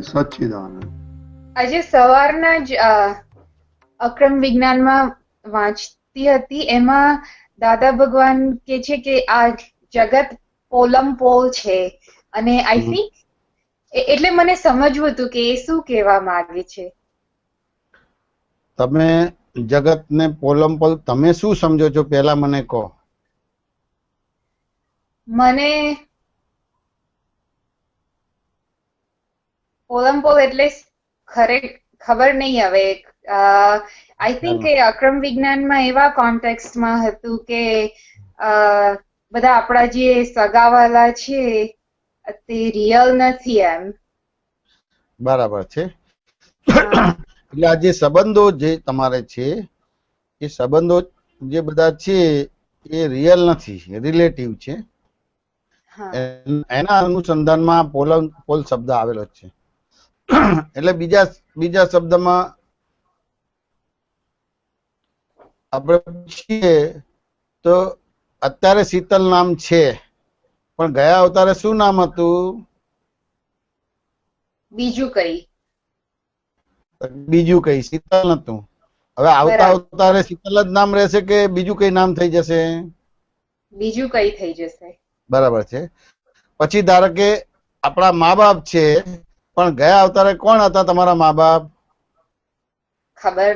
સચ્ચિદાનંદ. આજે સવારના જ અક્રમ વિજ્ઞાનમાં વાંચતી હતી, એમાં દાદા ભગવાન કે છે કે આ જગત પોલમ પોલ છે, અને આઈ થિંક એટલે મને સમજવું હતું કે એ શું કહેવા માંગે છે. તમે જગત ને પોલમ પોલ તમે શું સમજો છો પેલા મને કહો. મને પોલમ પોલ એટલે ખબર નહીં હવે. આઈ થિંક એ અક્રમ વિજ્ઞાનમાં એવા કોન્ટેક્સ્ટમાં હતું કે બધા આપણા જે સગાવાલા છે તે રિયલ નથી એમ. બરાબર છે. એટલે આ જે સંબંધો જે તમારે છે એ સંબંધો જે બધા છે એ રિયલ નથી, રિલેટિવ છે. એના અનુસંધાનમાં પોલ શબ્દ આવેલો છે. એટલે બીજા શબ્દમાં આપણે પૂછીએ તો અત્યારે શીતલ નામ છે, પણ ગયા અવતારે શું નામ હતું? બીજું કઈ શીતલ નતું. હવે આવતા અવતારે શીતલ જ નામ રહેશે કે બીજું કઈ નામ થઈ જશે? બીજું કઈ થઈ જશે. બરાબર છે. પછી ધારો કે આપણા મા બાપ છે, પણ ગયા અવતારે કોણ હતા તમારા મા બાપ? ખબર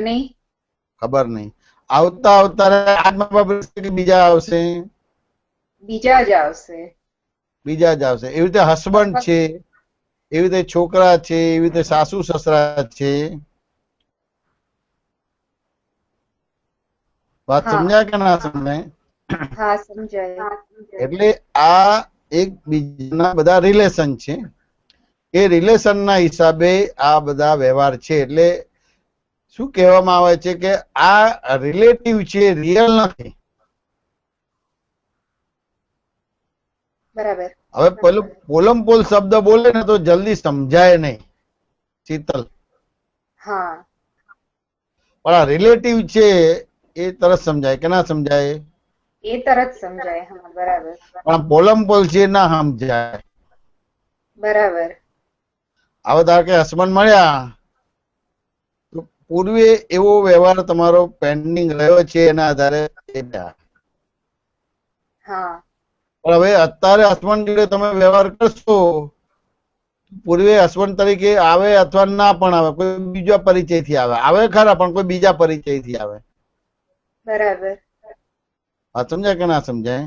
નહીં. આવતા અવતારે આ મા બાપ રહેશે કે બીજા આવશે? બીજા જ આવશે. એવી રીતે હસબન્ડ છે, એવી રીતે છોકરા છે, એવી રીતે સાસુ સસરા છે. વાત સમજ્યા કે ના સમજાય? હા, સમજાય. એટલે આ એક બીજાના બધા રિલેશન છે. એ રિલેશન ના હિસાબે આ બધા વ્યવહાર છે. એટલે શું કહેવામાં આવે છે કે આ રિલેટિવ છે, રિયલ નથી. બરાબર. હવે પેલું પોલમ પોલ શબ્દ બોલે ને તો જલ્દી સમજાય નહીં શીતલ. હા, પણ આ રિલેટિવ છે એ તરત સમજાય કે ના સમજાય? એ તરત સમજાય. હા, બરાબર. પણ પોલમ પોલ છે ના સમજાય. બરાબર. હવે ધારો કે હસબન્ડ મળ્યા તો પૂર્વે એવો વ્યવહાર તમારો પેન્ડિંગ રહ્યો છે, એના આધારે હા. પણ હવે અત્યારે હસબન્ડ જોડે તમે વ્યવહાર કરશો, પૂર્વે હસબન્ડ તરીકે આવે અથવા ના પણ આવે, કોઈ બીજા પરિચયથી આવે ખરા, પણ કોઈ બીજા પરિચયથી આવે. બરાબર. વાત સમજાય કે ના સમજાય?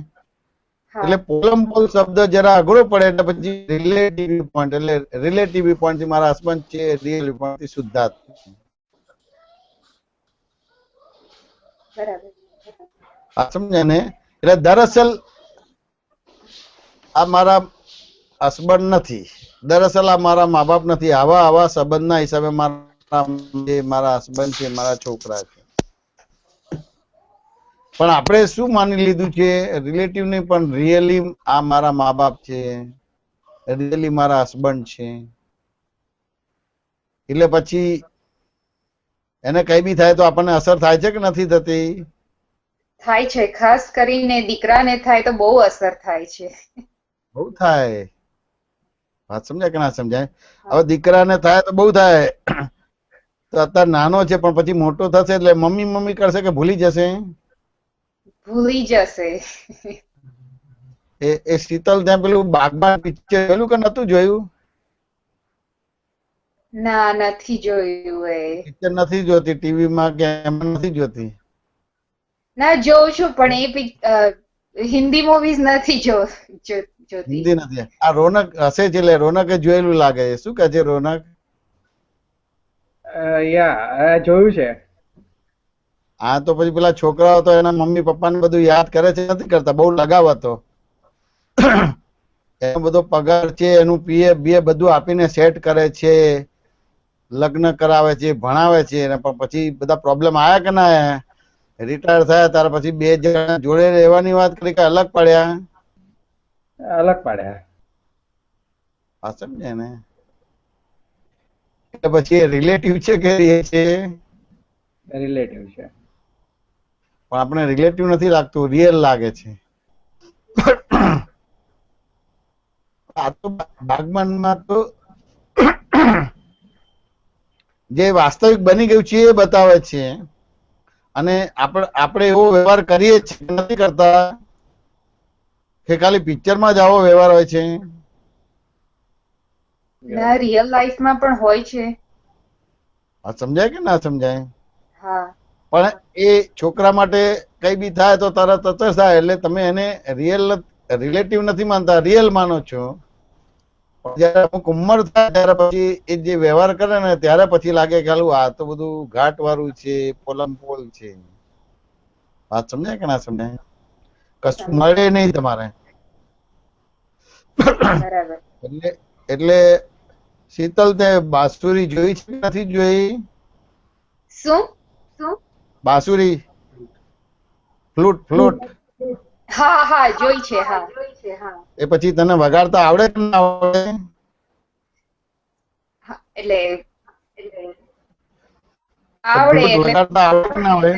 એટલે પોલમ પોલ શબ્દ જરા અઘરો પડે એટલે પછી રિલેટિવ પોઈન્ટ, એટલે રિલેટિવ પોઈન્ટ થી મારા હસબન્ડ છે, રિયલ પોઈન્ટ થી શુદ્ધાર્થ. બરાબર. વાત સમજાય ને? એટલે દરઅસલ આ મારા હસબન્ડ નથી, દરઅસલ આ મારા મા બાપ નથી. આવા સંબંધના હિસાબે મારા હસબન્ડ છે, મારા છોકરા છે. પણ આપણે શું માની લીધું છે? રિલેટિવ નહીં, પણ રિયલી આ મારા મા બાપ છે, રિયલી મારા હસબન્ડ છે. એટલે પછી એને કઈ બી થાય તો આપણને અસર થાય છે કે નથી થતી? થાય છે. ખાસ કરીને દીકરાને થાય તો બહુ અસર થાય છે. બહુ થાય. વાત સમજાય કે ના સમજાય? હવે દીકરાને થાય તો બહુ થાય. તો અત્યારે નાનો છે, પણ પછી મોટો થશે એટલે મમ્મી મમ્મી કરશે કે ભૂલી જશે? ભૂલી જશે. એ શીતલ ત્યાં પેલું બાગબાન પિક્ચર જોયેલું કે નતું જોયું? ના, નથી જોયું. એ પિક્ચર નથી જોતી ટીવી માં કે એમાં નથી જોતી? ના, જોઉં છું, પણ એ હિન્દી મૂવીઝ નથી જોતી. હિન્દી નથી. આ રોનક હશે છે, એટલે રોનકે જોયેલું લાગે. શું કહે છે રોનક? જોયું છે. હા, તો પછી પેલા છોકરાઓ તો એના મમ્મી પપ્પાને બધું યાદ કરે છે, નથી કરતા? બહુ લગાવ હતો. એનો બધો પગાર છે, એનું પીએફ બીએ બધું આપીને સેટ કરે છે, લગ્ન કરાવે છે, ભણાવે છે. પણ પછી બધા પ્રોબ્લેમ આયા કે ના આયા? રિટાયર થયા ત્યાર પછી બે જણા જોડે રહેવાની વાત કરી કે અલગ પડ્યા? અલગ પડ્યા. હા, સમજે ને? એટલે પછી એ રિલેટિવ છે કે એ છે? રિલેટિવ છે. પણ આપણે રિલેટિવ નથી લાગતું, રિયલ લાગે છે. આ તો બાગમાનમાં તો જે વાસ્તવિક બની ગયું છે એ બતાવે છે, અને આપણે એવો વ્યવહાર કરીએ છીએ નથી કરતા કે ખાલી પિક્ચરમાં જ આવો વ્યવહાર હોય છે? ના, રિયલ લાઈફમાં પણ હોય છે. આ સમજાય કે ના સમજાય? હા. પણ એ છોકરા માટે કઈ બી થાય તો તરત જ થાય, એટલે તમે એને રિલેટિવ નથી માનતા, રિયલ માનો છો. જયારે અમુક ઉંમર થાય ત્યારે પછી એ જે વ્યવહાર કરે ને ત્યારે પછી લાગે કે હાલું આ તો બધું ઘાટ વાળું છે, પોલમ પોલ છે. વાત સમજાય કે ના સમજાય? કશું મળે નહીં તમારે. બરાબર. એટલે શીતલ, તે બાંસુરી જોઈ છે કે નથી જોઈ? શું? બાંસુરી, ફ્લૂટ. હા હા, જોઈ છે. હા. એ પછી તને વગાડતા આવડે કે ના આવડે? હા, એટલે આવડે, ફ્લૂટ એટલે વગાડતા આવડે કે ના આવડે?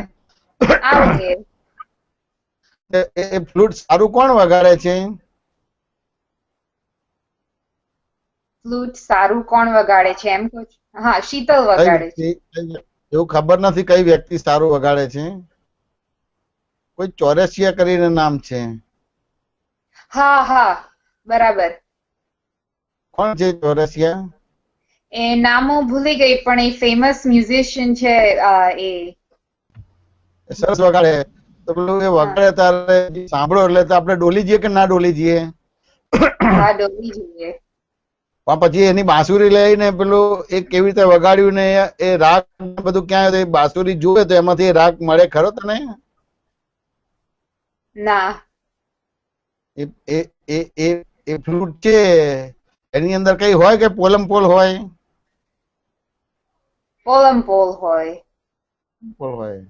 આવડે. એ ફ્લૂટ સારું કોણ વગાડે છે? ફ્લૂટ સારું કોણ વગાડે છે એમ કહો છો? હા, શીતલ કઈ વગાડે છે. વ્યક્તિ? એવું ખબર નથી કઈ વ્યક્તિ સારું વગાડે છે. કોઈ ચોરેસિયા કરીને નામ છે. હા હા, બરાબર. કોણ છે ચોરેસિયા? એ નામો ભૂલી ગઈ, પણ એ ફેમસ મ્યુઝિશિયન છે. એ સરસ વગાડે. તો પેલું એ હા વગાડે તારે સાંભળો એટલે તો આપણે ડોલી જઈએ કે ના ડોલી જઈએ? હા, ડોલી જોઈએ. પણ પછી એની બાંસુરી લઈને પેલું એ કેવી રીતે વગાડ્યું ને એ રાગ બધું ક્યાં, એ બાંસુરી જુએ તો એમાંથી રાગ મળે ખરો તને? ના. એ એ એ એ એ ફ્લૂટ છે, એની અંદર કઈ હોય કે પોલમ પોલ હોય? પોલમ પોલ હોય. પોલ હોય.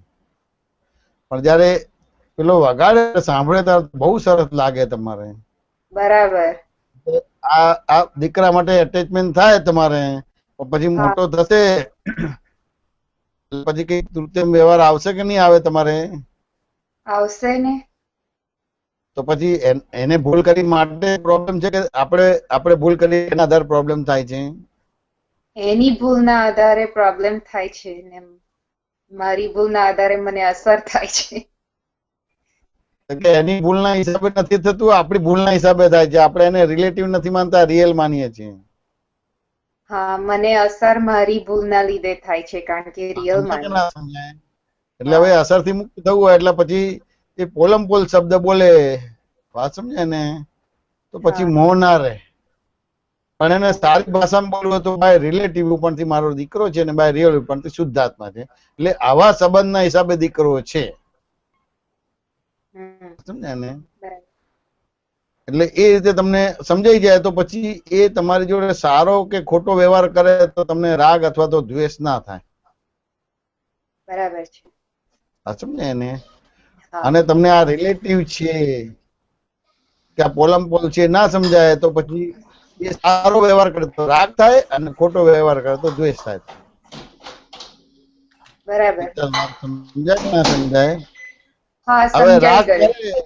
પણ જયારે પેલો વગાડે સાંભળે ત્યારે બહુ સરસ લાગે તમારે. બરાબર. આ દીકરા માટે એટેચમેન્ટ થાય તમારે. પછી હા, મોટો થશે પછી કઈ તૃતીય વ્યવહાર આવશે કે નહીં આવે તમારે? આવશે ને. તો પછી એને ભૂલ કરી માટે પ્રોબ્લેમ છે કે આપણે ભૂલ કરી એના આધારે પ્રોબ્લેમ થાય છે? એની ભૂલના આધારે પ્રોબ્લેમ થાય છે ને મારી ભૂલના આધારે મને અસર થાય છે. કે એની ભૂલના હિસાબે નથી થતું, આપણી ભૂલના હિસાબે થાય છે. આપણે એને રિલેટિવ નથી માનતા, રિયલ માનીએ છીએ. હા, મને અસર મારી ભૂલના લીધે થાય છે, કારણ કે રિયલ સમજાય કે માની. ના સમજાય? એટલે હવે હા. અસરથી મુક્ત થવું હોય એટલે પછી એ પોલમ પોલ શબ્દ બોલે, વાત સમજાય ને? તો પછી હા. મોહ ના રહે. પણ એને સારી ભાષામાં બોલવું તો બાય રિલેટિવ ઉપરથી મારો દીકરો છે ને બાય રિયલ ઉપરથી શુદ્ધાત્મા છે, એટલે આવા સંબંધના હિસાબે દીકરો છે. સમજ્યા ને? બરાબર. એટલે એ રીતે તમને સમજાઈ જાય તો પછી એ તમારી જોડે સારો કે ખોટો વ્યવહાર કરે તો તમને રાગ અથવા તો દ્વેષ ના થાય. બરાબર છે. આ સમજાય ને? હા. અને તમને આ રિલેટિવ છે કે આ પોલમ પોલ છે ના સમજાય તો પછી એ સારો વ્યવહાર કરે તો રાગ થાય અને ખોટો વ્યવહાર કરે તો દ્વેષ થાય. બરાબર. સમજાય કે ના સમજાય? હા, હવે સમજાઈ ગયું.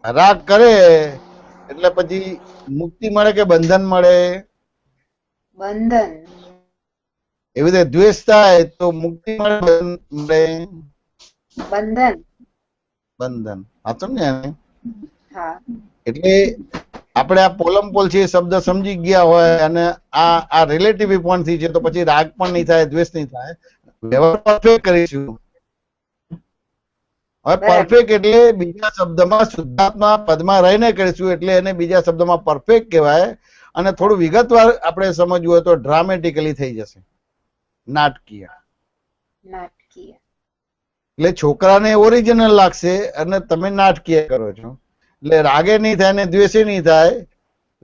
રાગ કરે એટલે પછી મુક્તિ મળે કે બંધન મળે? બંધન. એવી રીતે દ્વેષ થાય તો મુક્તિ મળે મળે? બંધન. બંધન. આ સમજ્યા ને? હા. એટલે આપણે આ પોલમ પોલ છે એ શબ્દ સમજી ગયા હોય અને આ રિલેટિવ પોઈન્ટ થી છે તો પછી રાગ પણ નહીં થાય, દ્વેષ નહીં થાય. વ્યવહાર પરફેક્ટ કરીશું. હવે બરાબર. પરફેક્ટ એટલે બીજા શબ્દમાં શુદ્ધાત્મા પદમાં રહીને કરીશું એટલે એને બીજા શબ્દમાં પરફેક્ટ કહેવાય. અને થોડું વિગતવાર આપણે સમજવું હોય તો ડ્રામેટિકલી થઈ જશે, નાટકીય. નાટકીય. એટલે છોકરાને ઓરિજિનલ લાગશે અને તમે નાટકીય કરો છો. એટલે રાગે નહીં થાય ને દ્વેષે નહીં થાય,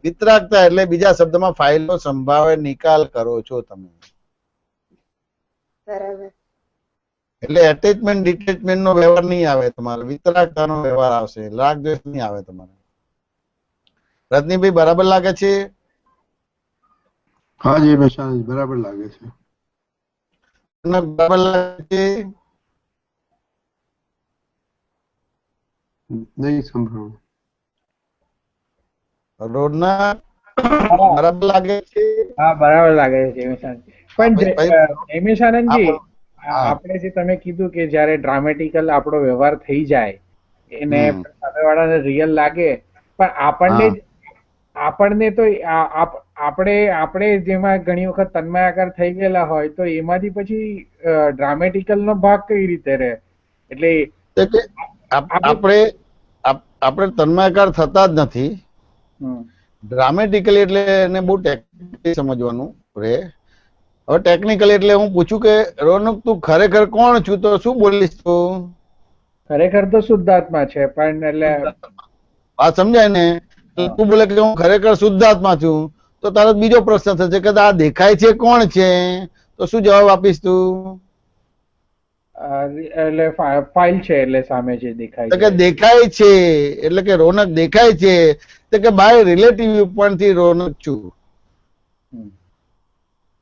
વિતરાગ થાય એટલે બીજા શબ્દમાં ફાઇલનો સંભાવે નિકાલ કરો છો તમે. બરાબર. એટલે એટેચમેન્ટ ડિટેચમેન્ટ નો વ્યવહાર નહીં આવે તમારે, વિતરાગતાનો વ્યવહાર આવશે, રાગ દ્વેષ નહીં આવે તમારે. રજનીભાઈ બરાબર લાગે છે? હા જી મહેશાન, બરાબર લાગે છે. તમને બરાબર લાગે છે? નહીં સંભળાણું. રોડના બરાબર લાગે છે? હા બરાબર લાગે છે જયમીશાનંદ. પણ જયમીશાનંદજી, હા. આપણે જે તમે કીધું કે જયારે ડ્રામેટિકલ આપણો વ્યવહાર થઈ જાય એને હમ. સામેવાળાને રિયલ લાગે, પણ આપણને તો આપણે જેમાં ઘણી વખત તન્માયાકાર થઈ ગયેલા હોય તો એમાંથી પછી ડ્રામેટિકલ નો ભાગ કઈ રીતે રહે? એટલે એટલે કે આપણે તન્માયકાર થતા જ નથી. ડ્રામેટિકલી એટલે એને બહુ ટેકનિકલી સમજવાનું રે. હવે ટેકનિકલી એટલે હું પૂછું કે રોનક તું ખરેખર કોણ છું, તો શું બોલીશ તું? ખરેખર તો શુદ્ધાત્મા છે, પણ એટલે વાત સમજાય ને? એટલે તું બોલે કે હું ખરેખર શુદ્ધાત્મા છું, તો તારો બીજો પ્રશ્ન થશે કે આ દેખાય છે કોણ છે? તો શું જવાબ આપીશ તું? એટલે ફાઇલ છે, એટલે સામે જે દેખાય તો કે છે. દેખાય છે એટલે કે રોનક દેખાય છે, તો કે બાય રિલેટિવ વ્યૂ થી રોનક છું.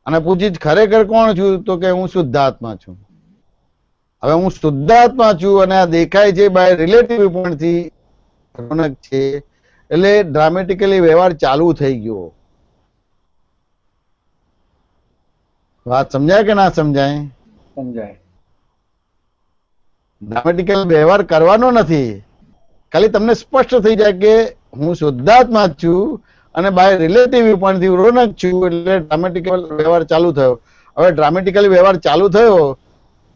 અને પૂછીશ ખરેખર કોણ છું, તો કે હું શુદ્ધાત્મા છું. હવે હું શુદ્ધાત્મા છું અને આ દેખાય છે બાય રિલેટિવ વ્યૂ થી રોનક છે, એટલે ડ્રામેટિકલી વ્યવહાર ચાલુ થઈ ગયો. વાત સમજાય કે ના સમજાય? સમજાય. ડ્રામેટિકલ વ્યવહાર કરવાનો નથી, ખાલી તમને સ્પષ્ટ થઈ જાય કે હું શુદ્ધાત્મા છું અને બાય રિલેટિવ વ્યૂ થી રોનક છું, એટલે ડ્રામેટિકલ વ્યવહાર ચાલુ થયો. હવે ડ્રામેટિકલ વ્યવહાર ચાલુ થયો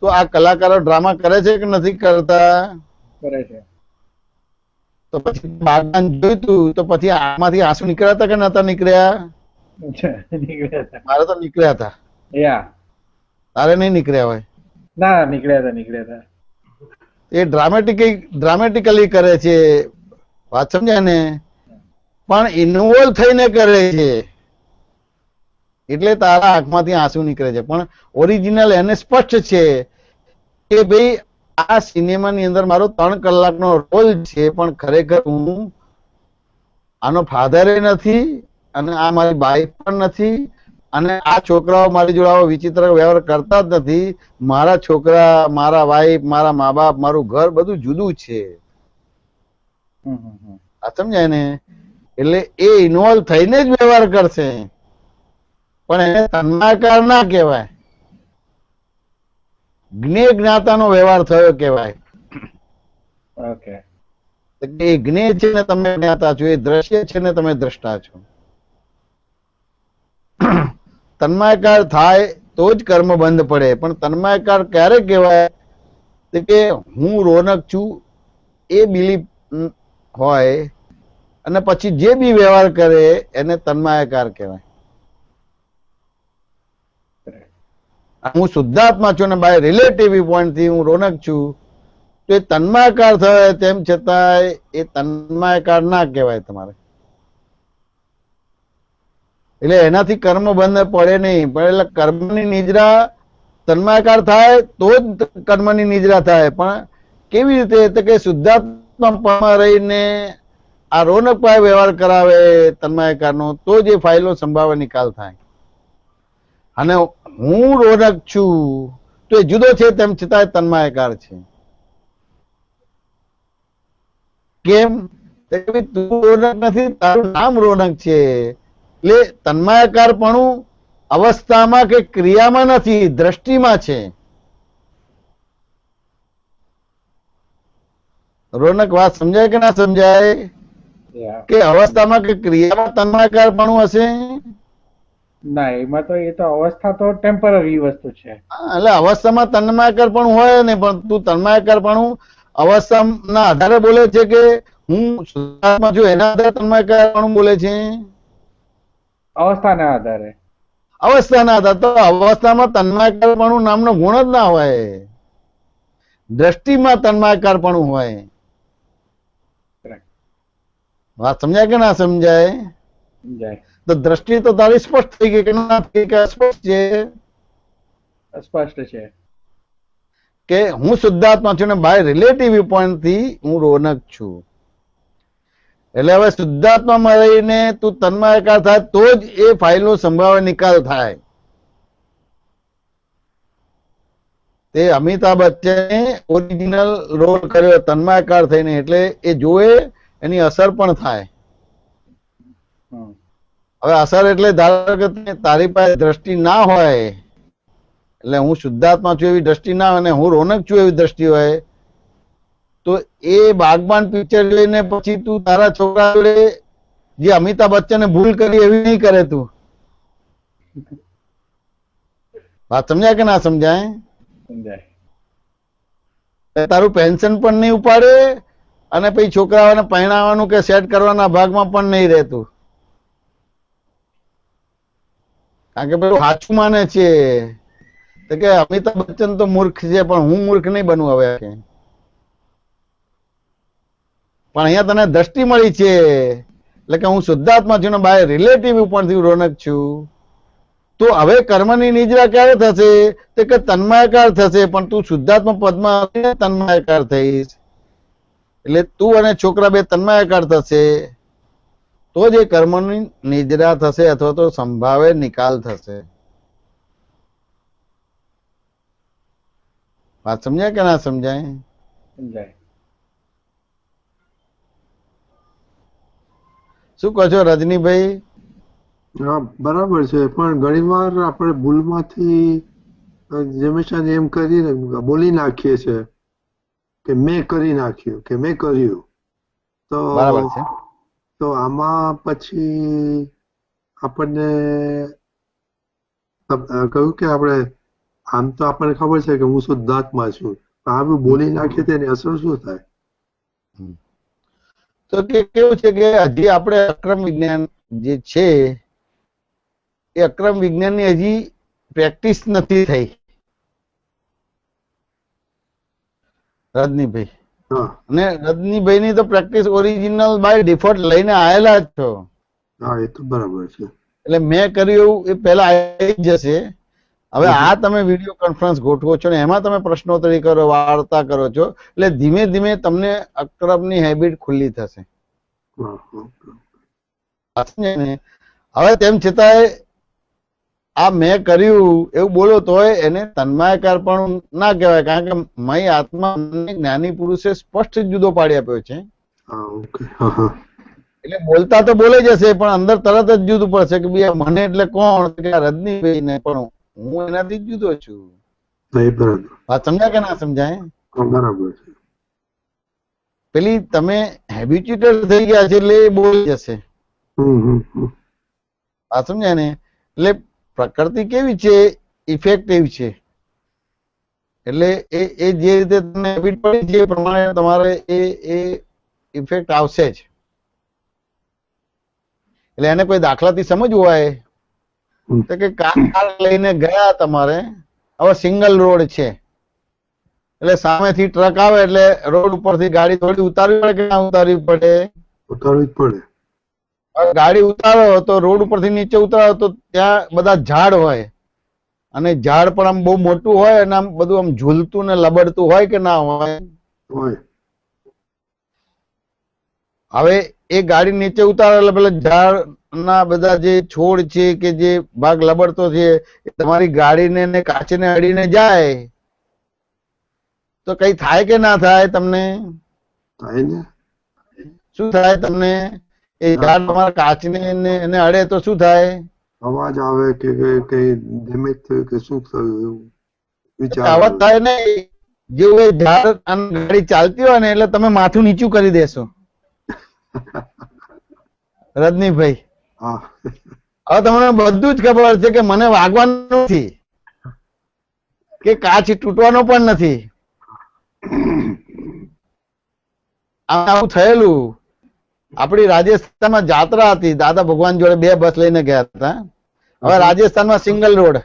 તો આ કલાકારો ડ્રામા કરે છે કે નથી કરતા? કરે છે. તો પછી બાળકાને જોયું તું તો પછી આમાંથી આંસુ નીકળ્યા હતા કે નતા નીકળ્યા? નીકળ્યા હતા. મારે તો નીકળ્યા હતા. યા તારે નહીં નીકળ્યા હોય? ના, નીકળ્યા હતા. એ ડ્રામેટિકલી કરે છે. વાત સમજાય ને? પણ ઇન્વોલ્વ થઈને કરે છે એટલે તારા આંખમાંથી આંસુ નીકળે છે. પણ ઓરિજિનલ એને સ્પષ્ટ છે કે ભાઈ આ સિનેમાની અંદર મારો 3 કલાકનો રોલ છે, પણ ખરેખર હું આનો ફાધર નથી અને આ મારી વાઈફ પણ નથી, અને આ છોકરાઓ મારી જોડે આવો વિચિત્ર વ્યવહાર કરતા જ નથી. મારા છોકરા, મારા વાઈફ, મારા મા બાપ, મારું ઘર બધું જુદું છે. આ સમજાય ને? એટલે એ ઇન્વોલ્વ થઈને જ વ્યવહાર કરશે, પણ એને તન્માયકાર ના કહેવાય. જ્ઞાતાનો વ્યવહાર થયો કહેવાય. ઓકે. એ જ્ઞેય છે ને તમે જ્ઞાતા છો, એ દ્રશ્ય છે ને તમે દ્રષ્ટા છો. તન્માયકાર થાય તો જ કર્મ બંધ પડે. પણ તન્માયકાર ક્યારે કહેવાય? કે હું રોનક છું એ બિલીફ હોય અને પછી જે બી વ્યવહાર કરે એને તન્માયકાર કહેવાય. હું શુદ્ધાત્મા છું અને બાય રિલેટિવ પોઈન્ટ થી હું રોનક છું, તો એ તન્માયકાર થાય તેમ છતાં એ તન્માયકાર ના કહેવાય તમારે. એટલે એનાથી કર્મ બંધ પડે નહીં. પણ એટલે કર્મની નિદ્રા તન્માયકાર થાય તો જ કર્મની નિદ્રા થાય. પણ કેવી રીતે? તો કે શુદ્ધાત્મામાં રહીને આ રોનક પાસે વ્યવહાર કરાવે તન્માયકારનો, તો જ એ ફાઇલો સંભાવે નિકાલ થાય. અને હું રોનક છું તો એ જુદો છે તેમ છતાં તન્માયકાર છે. કેમ? તું રોનક નથી, તારું નામ રોનક છે. એટલે તન્માયકારપણું અવસ્થામાં કે ક્રિયામાં નથી, દ્રષ્ટિમાં છે. રોનક વાત સમજાય કે ના સમજાય? કે અવસ્થામાં કે ક્રિયામાં તન્માયકારપણું હશે? ના, એમાં તો એ તો અવસ્થા તો ટેમ્પરરી વસ્તુ છે. એટલે અવસ્થામાં તન્માયકારપણું હોય ને, પણ તું તન્માયકારપણું અવસ્થાના આધારે બોલે છે કે હું શુદ્ધાત્મા છું એના આધારે તન્માયકારપણું બોલે છે? અવસ્થાના આધારે. અવસ્થાના આધારે. તો અવસ્થામાં તન્માયકારપણું નામનો ગુણ જ ના હોય, દ્રષ્ટિમાં તન્માયકારપણું હોય. વાત સમજાય કે ના સમજાય? સમજાય. તો દ્રષ્ટિ તો તારી સ્પષ્ટ થઈ ગઈ કે ના થઈ ગઈ? સ્પષ્ટ છે. સ્પષ્ટ છે કે હું શુદ્ધાત્મા છું ને બાય રિલેટિવ વ્યૂ પોઈન્ટ થી હું રોનક છું. એટલે હવે શુદ્ધાત્મામાં રહીને તું તન્માયકાર થાય તો જ એ ફાઇલનો સંભાવ્ય નિકાલ થાય. તે અમિતાભ બચ્ચને ઓરિજિનલ રોલ કર્યો તન્માયકાર થઈને, એટલે એ જોવે એની અસર પણ થાય. હવે અસર એટલે ધારો કે તારી પાસે દ્રષ્ટિ ના હોય, એટલે હું શુદ્ધાત્મા છું એવી દ્રષ્ટિ ના હોય, અને હું રોનક છું એવી દ્રષ્ટિ હોય, તો એ બાગબાન પિક્ચર જોઈને પછી તું તારા છોકરા જોડે જે અમિતાભ બચ્ચને ભૂલ કરી એવી નહીં કરે તું. વાત સમજાય કે ના સમજાય? સમજાય. તારું પેન્શન પણ નહીં ઉપાડે અને પછી છોકરાઓને પરણાવવાનું કે સેટ કરવાના ભાગમાં પણ નહીં રહેતું, કારણ કે પેલું સાચું માને છે તો કે અમિતાભ બચ્ચન તો મૂર્ખ છે પણ હું મૂર્ખ નહીં બનવું હવે કે. પણ અહીંયા તને દ્રષ્ટિ મળી છે એટલે કે હું શુદ્ધાત્મા છું ને બાય રિલેટિવ ઉપરથી રોનક છું, તો હવે કર્મની નિદ્રા ક્યારે થશે? તે કે તન્માયકાર થશે, પણ તું શુદ્ધાત્મા પદમાં તન્માયકાર થઈશ, એટલે તું અને છોકરા બે તન્માયકાર થશે, તો જ એ કર્મની નિદ્રા થશે અથવા તો સંભાવે નિકાલ થશે. વાત સમજાય કે ના સમજાય? સમજાય. શું કહો છો રજનીભાઈ? હા બરાબર છે, પણ ઘણી વાર આપણે ભૂલમાંથી હંમેશા એમ કરીને બોલી નાખીએ છીએ કે મેં કરી નાખ્યું કે મેં કર્યું, તો બરાબર છે. તો આમાં પછી આપણને કહ્યું કે આપણે આમ તો આપણને ખબર છે કે હું શુદ્ધાત્મા છું, પણ આ બોલી નાખીએ તેની અસર શું થાય? તો કેવું છે કે હજી આપણે અક્રમ વિજ્ઞાન જે છે એ અક્રમ વિજ્ઞાનની હજી પ્રેક્ટિસ નથી થઈ રજનીભાઈ. હા અને રજનીભાઈ ની તો પ્રેક્ટિસ ઓરિજિનલ બાય ડિફોલ્ટ લઈને આવેલા જ છો, હા એ તો બરાબર છે. એટલે મેં કર્યું એ પહેલા આવી જ જશે. હવે આ તમે વિડીયો કોન્ફરન્સ ગોઠવો છો ને એમાં તમે પ્રશ્નોત્તરી કરો, વાર્તા કરો છો, એટલે ધીમે ધીમે તમને અક્રમની હેબિટ ખુલ્લી થશે. હા, હા, સમજાય ને? હવે તેમ છતાંય આ મેં કર્યું એવું બોલો તોય એને તન્માયકાર પણ ના કહેવાય, કારણ કે મય આત્મા જ્ઞાની પુરુષે સ્પષ્ટ જુદો પાડી આપ્યો છે. હા, ઓકે, હા, હા. એટલે બોલતા તો બોલે જશે પણ અંદર તરત જ જુદું પડશે કે ભાઈ મને એટલે કોણ? કે રજનીભાઈ ને, પણ હું એનાથી જ જુદો છું. હા, એ બરાબર. વાત સમજાય કે ના સમજાય? હા, બરાબર છે. પેલી તમે હેબિચ્યુટેડ થઈ ગયા છે એટલે એ બોલી જશે. વાત સમજાય ને? એટલે પ્રકૃતિ કેવી છે? ઇફેક્ટિવ છે. એટલે એ જે રીતે તમને હેબિટ પડી છે એ પ્રમાણે તમારે એ ઇફેક્ટ આવશે જ. એટલે એને કોઈ દાખલાથી સમજવું હોય તો કે કાર લઈને ગયા તમારે, હવે સિંગલ રોડ છે એટલે સામેથી ટ્રક આવે એટલે રોડ ઉપરથી ગાડી થોડી ઉતારવી પડે કે ના ઉતારવી પડે? ઉતારવી જ પડે. ગાડી ઉતારો તો રોડ ઉપરથી નીચે ઉતારો તો ત્યાં બધા ઝાડ હોય, અને ઝાડ પણ આમ બહુ મોટું હોય અને આમ બધું આમ ઝૂલતું ને લબડતું હોય કે ના હોય? હોય. હવે એ ગાડી નીચે ઉતારો એટલે પેલા ઝાડના બધા જે છોડ છે કે જે ભાગ લબડતો છે એ તમારી ગાડીને ને કાચને અડીને જાય તો કઈ થાય કે ના થાય તમને? થાય ને. શું થાય તમને? એ ઝાડ તમારા કાચને એને અડે તો શું થાય? અવાજ આવે કે કઈ ડેમેજ થયું કે શું થયું એવું વિચાર અવાજ થાય ને. જેવું એ ઝાડ અને ગાડી ચાલતી હોય ને એટલે તમે માથું નીચું કરી દેશો રજનીભાઈ. હા. હવે તમને બધું જ ખબર છે કે મને વાગવાનું નથી કે કાચ તૂટવાનો પણ નથી. આવું થયેલું. આપણી રાજસ્થાનમાં જાત્રા હતી, દાદા ભગવાન જોડે 2 બસ લઈને ગયા હતા. હવે રાજસ્થાનમાં સિંગલ રોડ,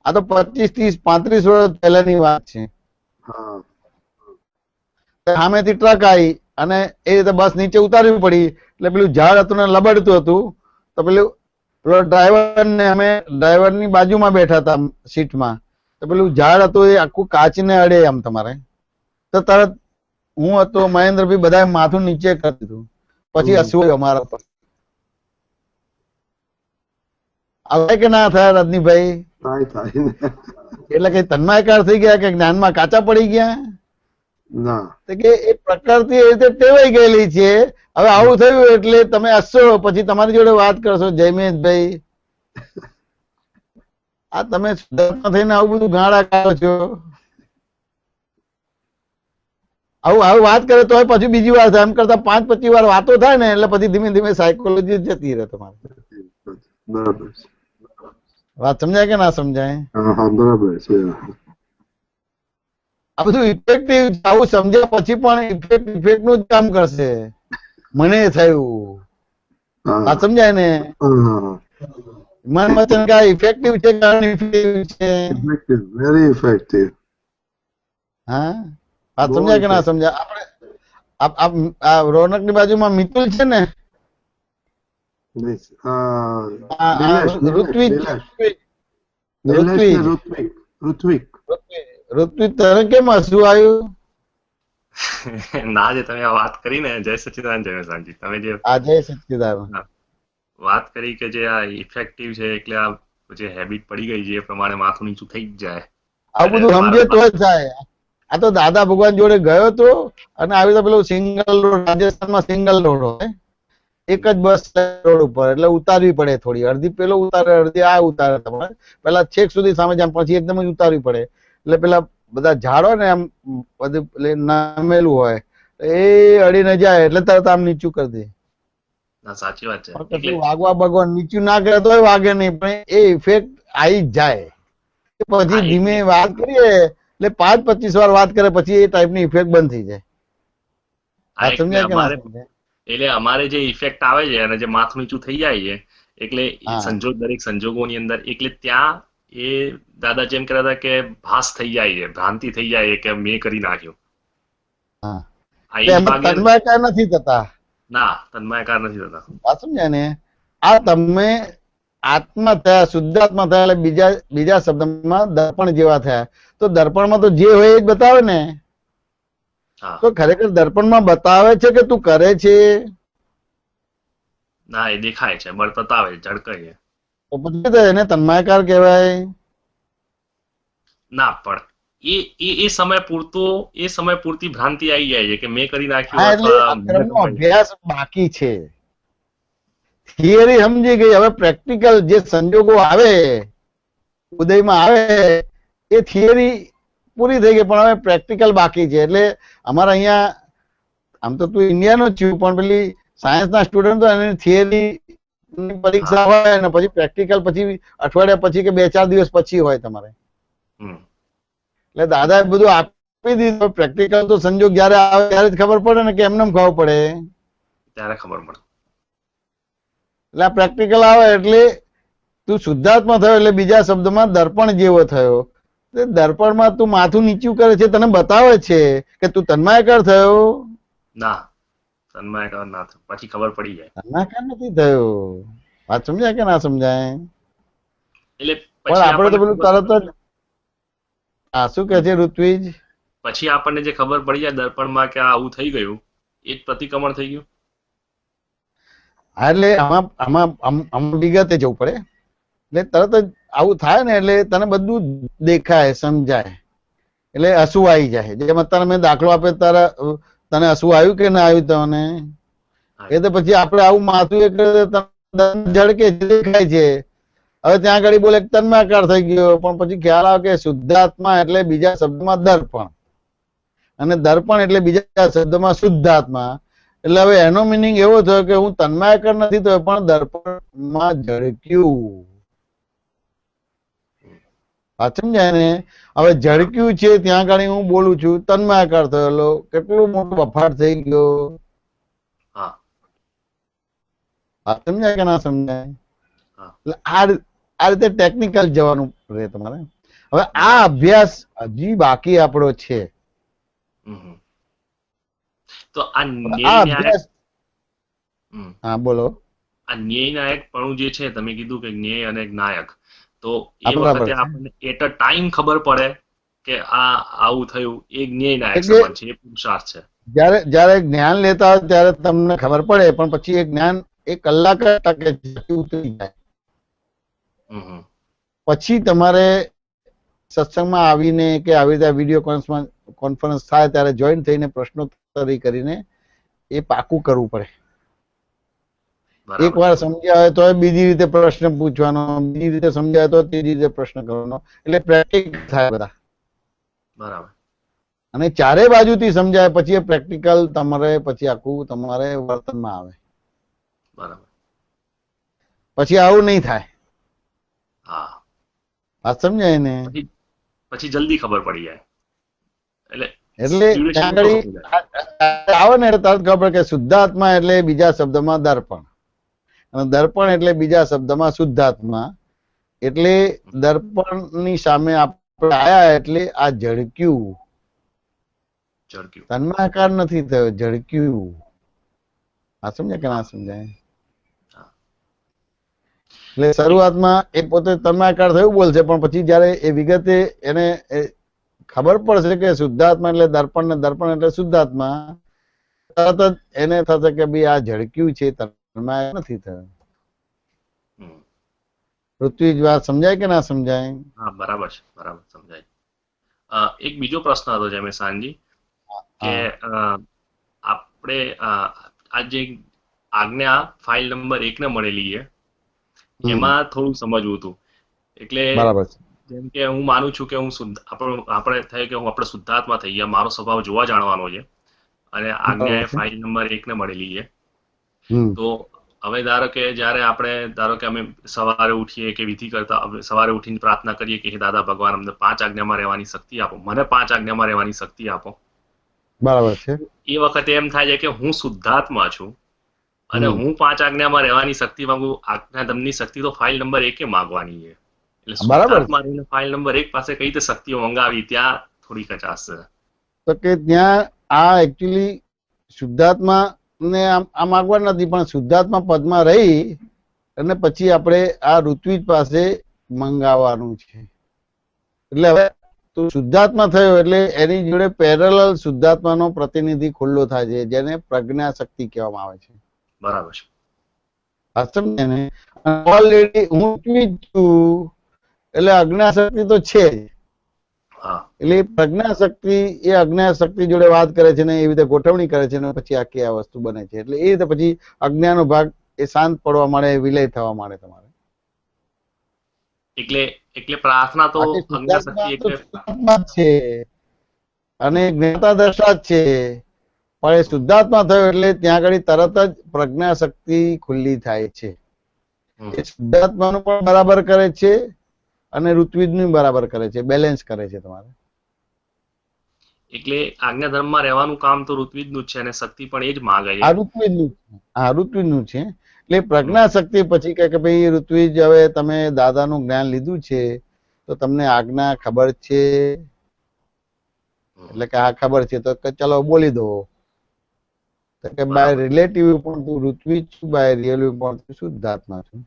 આ તો 25, 30, 35 વર્ષ પહેલાની વાત છે. હા. સામેથી ટ્રક આવી અને એ રીતે બસ નીચે ઉતારવી પડી, એટલે પેલું ઝાડ હતું ને લબડતું હતું તો પેલો ડ્રાઈવર ને અમે ડ્રાઈવરની બાજુમાં બેઠા હતા સીટમાં, તો પેલું ઝાડ હતું એ આખું કાચને અડે આમ તમારે, તો તરત હું હતો મહેન્દ્રભાઈ બધા માથું નીચે કરી દીધું. પછી હસવું અમારા પર. આવે કે ના થાય રજનીભાઈ? થાય ને. એટલે કઈ તન્માયકાર થઈ ગયા કે જ્ઞાનમાં કાચા પડી ગયા? ના તો કે એ પ્રકૃતિ એ રીતે ટેવાઈ ગયેલી છે. હવે આવું થયું એટલે તમે હસશો, પછી તમારી જોડે વાત કરશો, જયમેશભાઈ આ તમે શુદ્ધાત્મા થઈને આવું બધું ગાળા કાઢો છો. આવું વાત કરે તો પછી બીજી વાર થાય, એમ કરતા 5-25 વાર વાતો થાય ને એટલે પછી ધીમે ધીમે સાયકોલોજી જતી રહે તમારે. બરાબર છે. વાત સમજાય કે ના સમજાય? હા બરાબર છે. આ બધું ઇફેક્ટિવ, આવું સમજ્યા પછી પણ ઇફેક્ટ નું જ કામ કરશે. મને થયું વાત સમજાય ને? મન વચન કા ઇફેક્ટિવ છે, કારણ ઇફેક્ટિવ છે. Very effective. હા વાત સમજાય કે ના સમજાય? આપણે આ રોનક ની બાજુમાં મિતુલ છે ને, ઋત્વિક તને કેમ હસવું આવ્યું? ના, જે તમે આ વાત કરી ને, જય સચ્ચિદાનંદ જયમેશજી, તમે જે જય સચ્ચિદાનંદ વાત કરી કે જે આ ઇફેક્ટિવ છે એટલે આ જે હેબિટ પડી ગઈ છે એ પ્રમાણે માથું નીચું થઈ જ જાય. આ બધું સમજે તો જ થાય. આ તો દાદા ભગવાન જોડે ગયો તો, અને આવી રીતે પેલું સિંગલ રોડ, રાજસ્થાનમાં સિંગલ રોડ હોય, એક જ બસ રોડ ઉપર, એટલે ઉતારવી પડે થોડી, અડધી પેલો ઉતારે, અડધી આ ઉતારે. તમારે પેલા છેક સુધી સામે જામ, પછી એકદમ જ ઉતારવી પડે. એટલે પેલા બધા ઝાડ હોય ને એમ બધું નામેલું હોય, એ અડીને જાય એટલે તરત આમ નીચું કરી દે. સાચી વાત છે. વાગવા ભગવાન નીચું ના કરે તોય વાગે નહીં, પણ એ ઇફેક્ટ આવી જ જાય. પછી ધીમે વાત કરીએ એટલે 5-25 વાર વાત કરે પછી એ ટાઈપની ઇફેક્ટ બંધ થઈ જાય. એટલે અમારે જે ઇફેક્ટ આવે છે અને જે માથું નીચું થઈ જાય છે, એટલે દરેક સંજોગોની અંદર, એટલે ત્યાં એ દાદા જેમ કહેતા હતા કે ભાસ થઈ જાય છે, ભ્રાંતિ થઈ જાય કે મેં કરી નાખ્યું. તન્મયકાર નથી થતા. ના, તન્મયકાર નથી થતા. વાત સમજ્યા ને? આ તમે આત્મા થયા, શુદ્ધાત્મા થયા, એટલે બીજા શબ્દમાં દર્પણ જેવા થયા. તો દર્પણમાં તો જે હોય એ જ બતાવે ને. તો ખરેખર દર્પણમાં બતાવે છે કે તું કરે છે? ના, એ દેખાય છે, બતાવે, ઝળકાય છે. તો પછી એને તન્મયકાર કહેવાય? ના, પણ એ સમય પૂરતી ભ્રાંતિ આવી જાય છે કે મેં કરી નાખ્યું. અભ્યાસ બાકી છે, થિયરી સમજી ગઈ. હવે પ્રેક્ટિકલ જે સંજોગો આવે, ઉદયમાં આવે, એ થિયરી પૂરી થઈ ગઈ, પણ હવે પ્રેક્ટિકલ બાકી છે. એટલે અમારા અહીંયા, આમ તો તું ઇન્ડિયાનો જ છું, પણ પેલી સાયન્સના સ્ટુડન્ટ તો એની થિયરી પરીક્ષા હોય ને પછી પ્રેક્ટિકલ પછી અઠવાડિયા પછી કે 2-4 દિવસ પછી હોય તમારે. એટલે દાદા બધું આપી દીધું. પ્રેક્ટિકલ તો સંજોગ જયારે આવે ત્યારે જ ખબર પડે ને કે એમને ખબર પડે, ત્યારે ખબર પડે. એટલે આ પ્રેક્ટિકલ આવે એટલે તું શુદ્ધાત્મા થયો, એટલે બીજા શબ્દમાં દર્પણ જેવો થયો. દર્પણમાં તું માથું નીચું કરે છે, તને બતાવે છે કે તું તન્માયકાર થયો. ના, તન્માયકાર ના થયો, પછી ખબર પડી જાય તન્માયકાર નથી થયો. વાત સમજાય કે ના સમજાય? એટલે પણ આપણે તો પેલું તરત જ શું કે છે ઋત્વિજ? પછી આપણને જે ખબર પડી જાય દર્પણમાં કે આવું થઈ ગયું, એ જ પ્રતિક્રમણ થઈ ગયું. એટલે આમાં વિગતે જવું પડે. એટલે તરત જ આવું થાય ને એટલે તને બધું દેખાય, સમજાય, એટલે હસવું આવી જાય. જેમ અત્યારે મેં દાખલો આપે તારા, તને હસવું આવ્યું કે ના આવ્યું તને? એ તો પછી આપણે આવું માથું એક ઝડકે દેખાય છે. હવે ત્યાં આગળ બોલે તન્માયકાર થઈ ગયો, પણ પછી ખ્યાલ આવે કે શુદ્ધાત્મા એટલે બીજા શબ્દમાં દર્પણ, અને દર્પણ એટલે બીજા શબ્દમાં શુદ્ધાત્મા. એટલે હવે એનો મિનિંગ એવો થયો કે હું તન્માયકાર નથી થયો, પણ દર્પણમાં ઝળક્યું. વાત સમજાય ને? હવે ઝળક્યું છે ત્યાં આગળ હું બોલું છું, તન્માયકાર થયેલો, કેટલું મોટું બફાટ થઈ ગયો. વાત સમજાય કે ના સમજાય? એટલે આ રીતે ટેકનિકલ જવાનું રહે તમારે. હવે આ અભ્યાસ હજી બાકી આપણો છે. તો આ અભ્યાસ, હા બોલો. આ ન્યાયનાયક પણ જે છે, તમે કીધું કે ન્યાય અને નાયક, તો એ વખતે આપણને એટ અ ટાઈમ ખબર પડે કે આ આવું થયું, એ ન્યાયનાયક સંબંધ છે, એ પુરુષાર્થ છે. જયારે જ્ઞાન લેતા હોય ત્યારે તમને ખબર પડે, પણ પછી એ જ્ઞાન 1 કલાક ટકે ઉતરી જાય. પછી તમારે સત્સંગમાં આવીને કે આવી રીતે વિડીયો કોન્ફરન્સમાં કોન્ફરન્સ થાય ત્યારે જોઈન થઈને પ્રશ્નોત્તરી કરીને એ પાકું કરવું પડે. એક વાર સમજ્યા હોય તો બીજી રીતે પ્રશ્ન પૂછવાનો, બીજી રીતે સમજાય તો ત્રીજી રીતે પ્રશ્ન કરવાનો, એટલે પ્રેક્ટિકલ થાય બધા. બરાબર. અને ચારે બાજુથી સમજાય પછી એ પ્રેક્ટિકલ તમારે પછી આખું તમારે વર્તનમાં આવે. બરાબર. પછી આવું નહીં થાય. હા, વાત સમજાય ને? પછી જલ્દી ખબર પડી જાય. એટલે આવે ને તરત ખબર કે શુદ્ધાત્મા એટલે બીજા શબ્દમાં દર્પણ, અને દર્પણ એટલે બીજા શબ્દમાં શુદ્ધાત્મા. એટલે દર્પણની સામે આપણે આયા એટલે આ ઝળક્યું, તન્માકાર નથી થયો, ઝળક્યું. આ સમજાય કે ના સમજાય? એટલે શરૂઆતમાં એ પોતે તન્માકાર થયું બોલશે, પણ પછી જયારે એ વિગતે એને ખબર પડશે કે શુદ્ધાત્મા એટલે દર્પણ ને દર્પણ એટલે શુદ્ધાત્મા, તરત જ એને થશે કે ભાઈ આ ઝળક્યું છે, તન્માકાર નથી થયો. પૃથ્વી વાત સમજાય કે ના સમજાય? હા, બરાબર છે, બરાબર સમજાય. એક બીજો પ્રશ્ન હતો જમેશાનજી કે આપણે આ જે આજ્ઞા ફાઇલ નંબર 1 ને મળેલી છે એમાં થોડું સમજવું હતું. એટલે બરાબર છે. જેમ કે હું માનું છું કે હું આપણે થાય કે હું આપણે શુદ્ધાત્મા થઈ ગયા, મારો સ્વભાવ જોવા જાણવાનો છે, અને આજ્ઞા એ ફાઇલ નંબર 1 ને મળેલી છે. તો હવે ધારો કે જયારે અમે સવારે ઉઠીએ કે વિધિ કરતા, સવારે ઉઠીને પ્રાર્થના કરીએ કે હે દાદા ભગવાન અમને 5 આજ્ઞામાં રહેવાની શક્તિ આપો, મને 5 આજ્ઞામાં રહેવાની શક્તિ આપો. બરાબર છે. એ વખતે એમ થાય છે કે હું શુદ્ધાત્મા છું અને હું 5 આજ્ઞામાં રહેવાની શક્તિ માંગુ. આજ્ઞાધમની શક્તિ તો ફાઇલ નંબર 1 માંગવાની છે. એટલે શુદ્ધાત્મા રહીને ફાઇલ નંબર 1 પાસે કઈ રીતે શક્તિઓ મંગાવી, ત્યાં થોડી કચાશ છે. તો કે ત્યાં આ એકચ્યુઅલી શુદ્ધાત્મા ને આ માગવા નથી, પણ શુદ્ધાત્મા પદમાં રહી અને પછી આપણે આ ઋત્વિજ પાસે મંગાવવાનું છે. એટલે હવે તું શુદ્ધાત્મા થયો એટલે એની જોડે પેરેલલ શુદ્ધાત્માનો પ્રતિનિધિ ખુલ્લો થાય છે, જેને પ્રજ્ઞા શક્તિ કહેવામાં આવે છે. બરાબર છે. સમજે ને? ઓલરેડી હું ઋત્વિજ છું એટલે અજ્ઞા શક્તિ તો છે જ. એટલે પ્રજ્ઞા શક્તિ એ અજ્ઞા શક્તિ જોડે વાત કરે છે ને એવી રીતે ગોઠવણી કરે છે ને પછી આખી આ વસ્તુ બને છે. એટલે એ રીતે પછી અજ્ઞાનો ભાગ એ શાંત પડવા માંડે, વિલય થવા માંડે તમારે. એટલે પ્રાર્થના તો અજ્ઞા શક્તિ છે અને જ્ઞાતા દશા જ છે, પણ એ શુદ્ધાત્મા થયો એટલે ત્યાં આગળ તરત જ પ્રજ્ઞા શક્તિ ખુલ્લી થાય છે. એ શુદ્ધાત્માનું પણ બરાબર કરે છે અને ઋત્વિજનું બરાબર કરે છે, બેલેન્સ કરે છે તમારે. એટલે આજ્ઞા ધર્મમાં રહેવાનું કામ તો ઋત્વિજનું જ છે અને શક્તિ પણ એ જ માગે છે. ઋત્વિજનું છે. એટલે પ્રજ્ઞા શક્તિ પછી કે ભાઈ ઋત્વિજ હવે તમે દાદાનું જ્ઞાન લીધું છે તો તમને આજ્ઞા ખબર છે? એટલે કે આ ખબર છે તો ચલો બોલી દો. કે બાય રિલેટિવ પણ તું ઋત્વિજ છું, બાય રિયલ પણ તું શુદ્ધાત્મા છું.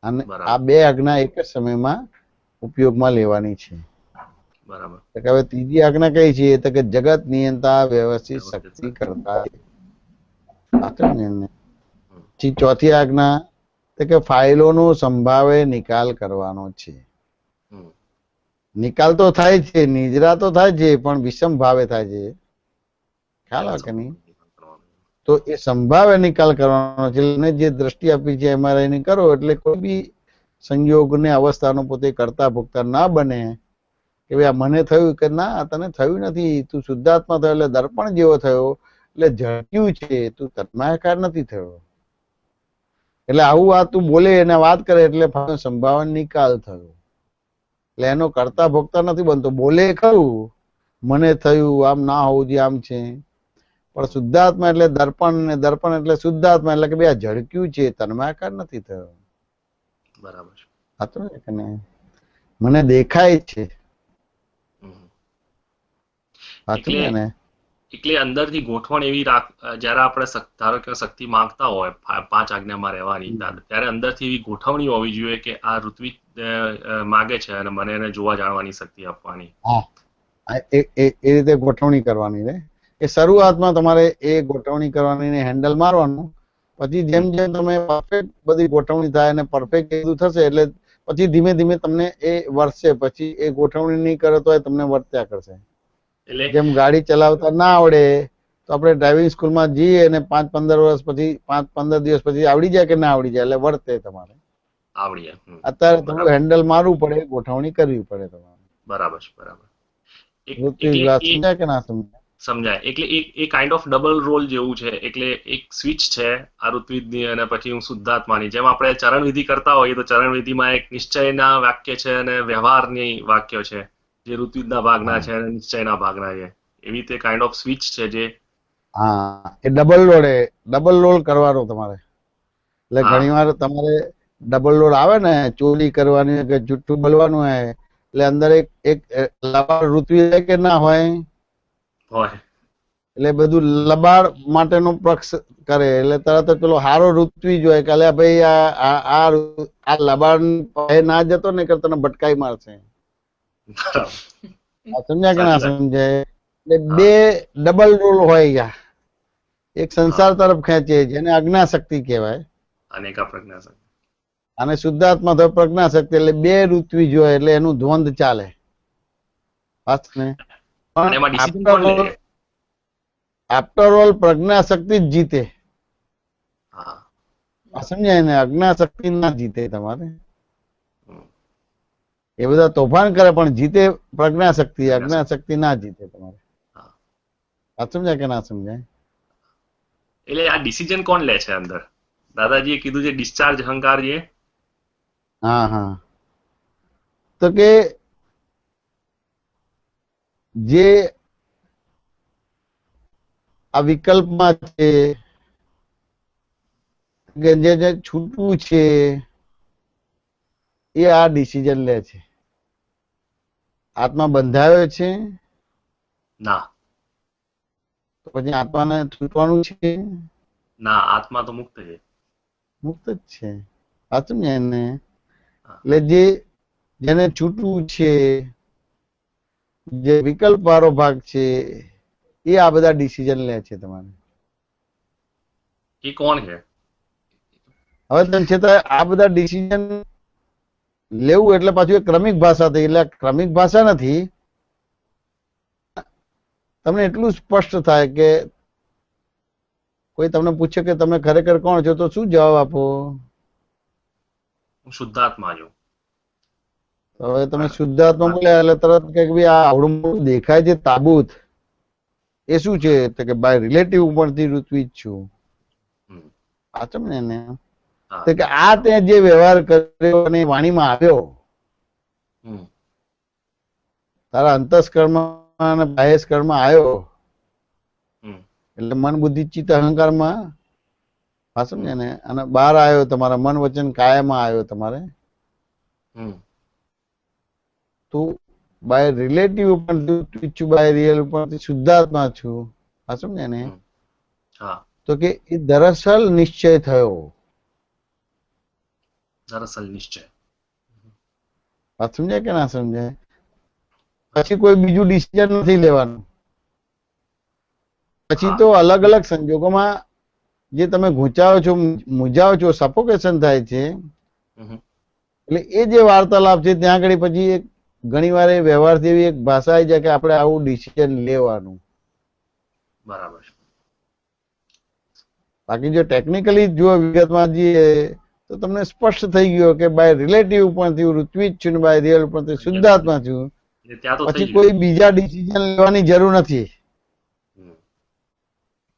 અને આ બે આજ્ઞા એક જ સમયમાં ઉપયોગમાં લેવાની છે. બરાબર. હવે ત્રીજી આજ્ઞા કઈ છે? તો કે જગત નિયંતા વ્યવસ્થિત શક્તિ કરતા. ચોથી આજ્ઞા તો કે ફાઇલોનો સંભાવે નિકાલ કરવાનો છે. નિકાલ તો થાય છે, નિજરા તો થાય છે, પણ વિષમ ભાવે થાય છે. ખ્યાલ આવે કે નહીં? તો એ સંભાવે નિકાલ કરવાનો છે. જે દ્રષ્ટિ આપી છે એમાં રહીને કરો એટલે કોઈ બી સંયોગ ને અવસ્થાનો પોતે કરતા ભોગતા ના બને કે ભાઈ મને થયું કે ના તને થયું નથી, તું શુદ્ધાત્મા થયો એટલે દર્પણ જેવો થયો એટલે ઝળક્યું છે, તું તન્માયકાર નથી થયો. એટલે આવું આ તું બોલે એને વાત કરે એટલે સંભાવન નિકાલ થયો. એટલે એનો કરતા ભોગતા નથી બનતો. બોલે ખરું મને થયું, આમ ના હોવું જોઈએ, આમ છે, પણ શુદ્ધાત્મા એટલે દર્પણ, ને દર્પણ એટલે શુદ્ધાત્મા એટલે કે ભાઈ આ ઝળક્યું છે, તન્માયકાર નથી થયો. બરાબર. સાચું છે કે નહીં? મને દેખાય છે. સાચું છે ને? એટલે અંદરથી ગોઠવણ એવી જયારે આપણે ધારો કે શક્તિ માંગતા હોય 5 આજ્ઞામાં રહેવાની, ત્યારે અંદરથી એવી ગોઠવણી હોવી જોઈએ કે આ ઋત્વિજ માગે છે અને મને એને જોવા જાણવાની શક્તિ આપવાની. એ રીતે ગોઠવણી કરવાની છે. એ શરૂઆતમાં તમારે એ ગોઠવણી કરવાની, હેન્ડલ મારવાનું. પછી જેમ જેમ તમે પરફેક્ટ બધી ગોઠવણી થાય અને પરફેક્ટ બધું થશે એટલે પછી ધીમે ધીમે તમને એ વર્તશે. પછી એ ગોઠવણી નહીં કરે તો તમને વર્ત્યા કરશે. એટલે જેમ ગાડી ચલાવતા ના આવડે તો આપણે ડ્રાઇવિંગ સ્કૂલમાં જઈએ અને 5-15 વર્ષ પછી 5-15 દિવસ પછી આવડી જાય કે ના આવડી જાય, એટલે વર્તે તમારે. આવડી જાય. અત્યારે થોડું હેન્ડલ મારવું પડે, ગોઠવણી કરવી પડે તમારે. બરાબર છે, બરાબર. સમજાય કે ના સમજાય? સમજાય. એટલે એ કાઇન્ડ ઓફ ડબલ રોલ જેવું છે. એટલે એક સ્વિચ છે આ ઋત્વિજની અને પછી હું શુદ્ધાત્માની. જેમ આપણે ચરણ વિધિ કરતા હોઈએ તો ચરણ વિધિમાં એક નિશ્ચયના વાક્ય છે અને વ્યવહારની વાક્યો છે, જે ઋત્વિજના ભાગના છે અને નિશ્ચયના ભાગના છે. એવી રીતે કાઇન્ડ ઓફ સ્વિચ છે જે એ ડબલ રોલ કરવાનો તમારે. એટલે ઘણી વાર તમારે ડબલ રોલ આવે ને, ચોરી કરવાની કે જુઠ્ઠું બોલવાનું હોય, એટલે અંદર એક લબાડ ઋત્વિજ કે ના હોય, એટલે બધું લબાડ માટેનો પક્ષ કરે. એટલે તરત જ પેલો હારો ઋત્વિજ હોય કે ભાઈ આ લબાડ ના જતો ને કે તને ભટકાઈ મારશે. સમજ્યા કે ના સમજાય? એટલે બે ડબલ રોલ હોય. એક સંસાર તરફ ખેંચે જેને અજ્ઞા શક્તિ કહેવાય, અને શુદ્ધાત્મા તો પ્રજ્ઞા શક્તિ. એટલે બે ઋત્વિજ હોય એટલે એનું દ્વંદ ચાલે. આફ્ટર ઓલ પ્રજ્ઞા શક્તિ જ જીતે. સમજાય ને? અજ્ઞા શક્તિ ના જીતે. તમારે એ બધા તોફાન કરે પણ જીતે પ્રજ્ઞા શક્તિ, અજ્ઞા શક્તિ ના જીતે તમારે. સમજાય કે ના સમજાય? એટલે આ ડિસિઝન કોણ લે છે અંદર? દાદાજીએ કીધું છે ડિસ્ચાર્જ અહંકાર છે. હા. તો કે જે આ વિકલ્પમાં છે, જે છૂટવું છે, એ આ ડિસિઝન લે છે. આત્મા બંધાયો છે ના, તો પછી આત્માને છૂટવાનું છે ના. આત્મા તો મુક્ત છે. મુક્ત જ છે. સાચું ને? એટલે જેને છૂટવું છે, જે વિકલ્પ વાળો ભાગ છે, એ આ બધા ડિસિઝન લે છે તમારે. એ કોણ છે? હવે તેમ છતાં આ બધા ડિસિઝન લેવું એટલે પાછું એક ક્રમિક ભાષા થઈ. એટલે ક્રમિક ભાષા નથી. તમને એટલું સ્પષ્ટ થાય કે કોઈ તમને પૂછે કે તમે ખરેખર કોણ છો, તો શું જવાબ આપો? હું શુદ્ધાત્મા છું. હવે તમે શુદ્ધાત્મા બોલ્યા એટલે તરત કે ભાઈ આ આવડું મોટું દેખાય છે તાબૂત, એ શું છે? તો કે બાય રિલેટિવ ઉપરથી ઋત્વિજ છું. સાચું ને? એને તો કે આ તે જે વ્યવહાર કર્યો અને વાણીમાં આવ્યો, તારા અંતસ્કર્મ અને બાહ્યસ્કર્મ આવ્યો, એટલે મન બુદ્ધિ ચિત્ત અહંકારમાં સમજે ને, અને બહાર આવ્યો તમારા મન વચન કાયામાં આવ્યો તમારે. તું બાય રિલેટિવ ઉપરથી છું, બાય રિયલ ઉપરથી શુદ્ધાત્મા છું. સમજે ને? તો કે એ દરઅસલ નિશ્ચય થયો. દરઅસલ નિશ્ચય. સમજાય કે ના સમજાય? પછી કોઈ બીજું ડિસિઝન નથી લેવાનું. પછી તો અલગ અલગ સંજોગોમાં જે તમે ગુંચાવો છો, મૂંઝાવો છો, સફોકેશન થાય છે, એટલે એ જે વાર્તાલાપ છે ત્યાં આગળ પછી એક ઘણી વાર વ્યવહારથી એવી એક ભાષા આવી જાય કે આપણે આવું ડિસિઝન લેવાનું. બરાબર. બાકી જો ટેકનિકલી જો વિગતમાં જઈએ તો તમને સ્પષ્ટ થઈ ગયો કે બાય રિલેટિવ ઉપરથી ઋત્વિજ છું, બાય રિયલ ઉપરથી શુદ્ધાત્મા છું. પછી કોઈ બીજા ડિસિઝન લેવાની જરૂર નથી.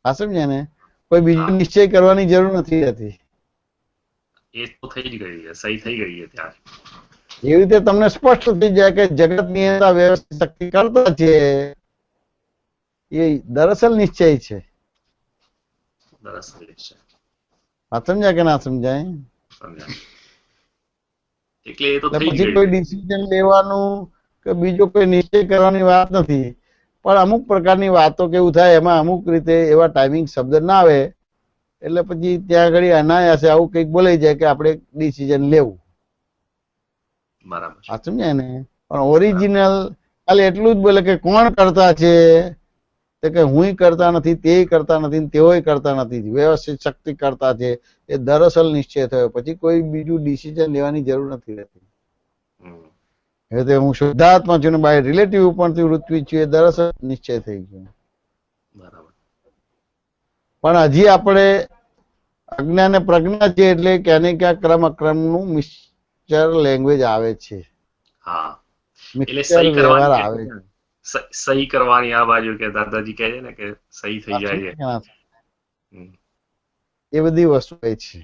સમજ્યા ને? કોઈ બીજો નિશ્ચય કરવાની જરૂર નથી રહેતી. એ તો થઈ જ ગઈ છે, સહી થઈ ગઈ છે ત્યાં. એવી રીતે તમને સ્પષ્ટ થઈ જાય કે જગત ની અંદર વ્યવસ્થિત શક્તિ કરતા છે, એ દરઅસલ નિશ્ચય છે. દરઅસલ નિશ્ચય. સમજાય કે ના સમજાય? એટલે એ તો થઈ પછી કોઈ ડિસિઝન લેવાનું કે બીજો કોઈ નિશ્ચય કરવાની વાત નથી. પણ અમુક પ્રકારની વાતો કેવું થાય, એમાં અમુક રીતે એવા ટાઈમિંગ શબ્દ ના આવે, એટલે પછી ત્યાં આગળ અનાયાસે આવું કંઈક બોલાઈ જાય કે આપણે ડિસિઝન લેવું. બરાબર. સમજાય ને? પણ ઓરિજિનલ ખાલી એટલું જ બોલે કે કોણ કરતા છે, તો કે હું કરતા નથી, તે કરતા નથી, તેઓય કરતા નથી, વ્યવસ્થિત શક્તિ કરતા છે. એ દરઅસલ નિશ્ચય થયો. પછી કોઈ બીજું ડિસિઝન લેવાની જરૂર નથી રહેતી. એટલે હું શુદ્ધાત્મા છું ને બાય રિલેટિવ ઉપરથી વૃત્તિ છું એ દરસ નિશ્ચય થઈ ગયો. બરાબર. પણ હજી આપણે અજ્ઞાન ને પ્રજ્ઞા છે એટલે ક્યાં ને ક્યાં ક્રમ અક્રમનું મિક્સચર લેંગ્વેજ આવે છે. હા, એટલે મિક્સચર સહી વ્યવહાર આવે કરવાની છે. સહી કરવાની આ બાજુ કે દાદાજી કહે છે ને કે સહી થઈ જાય છે. એ બધી વસ્તુ છે.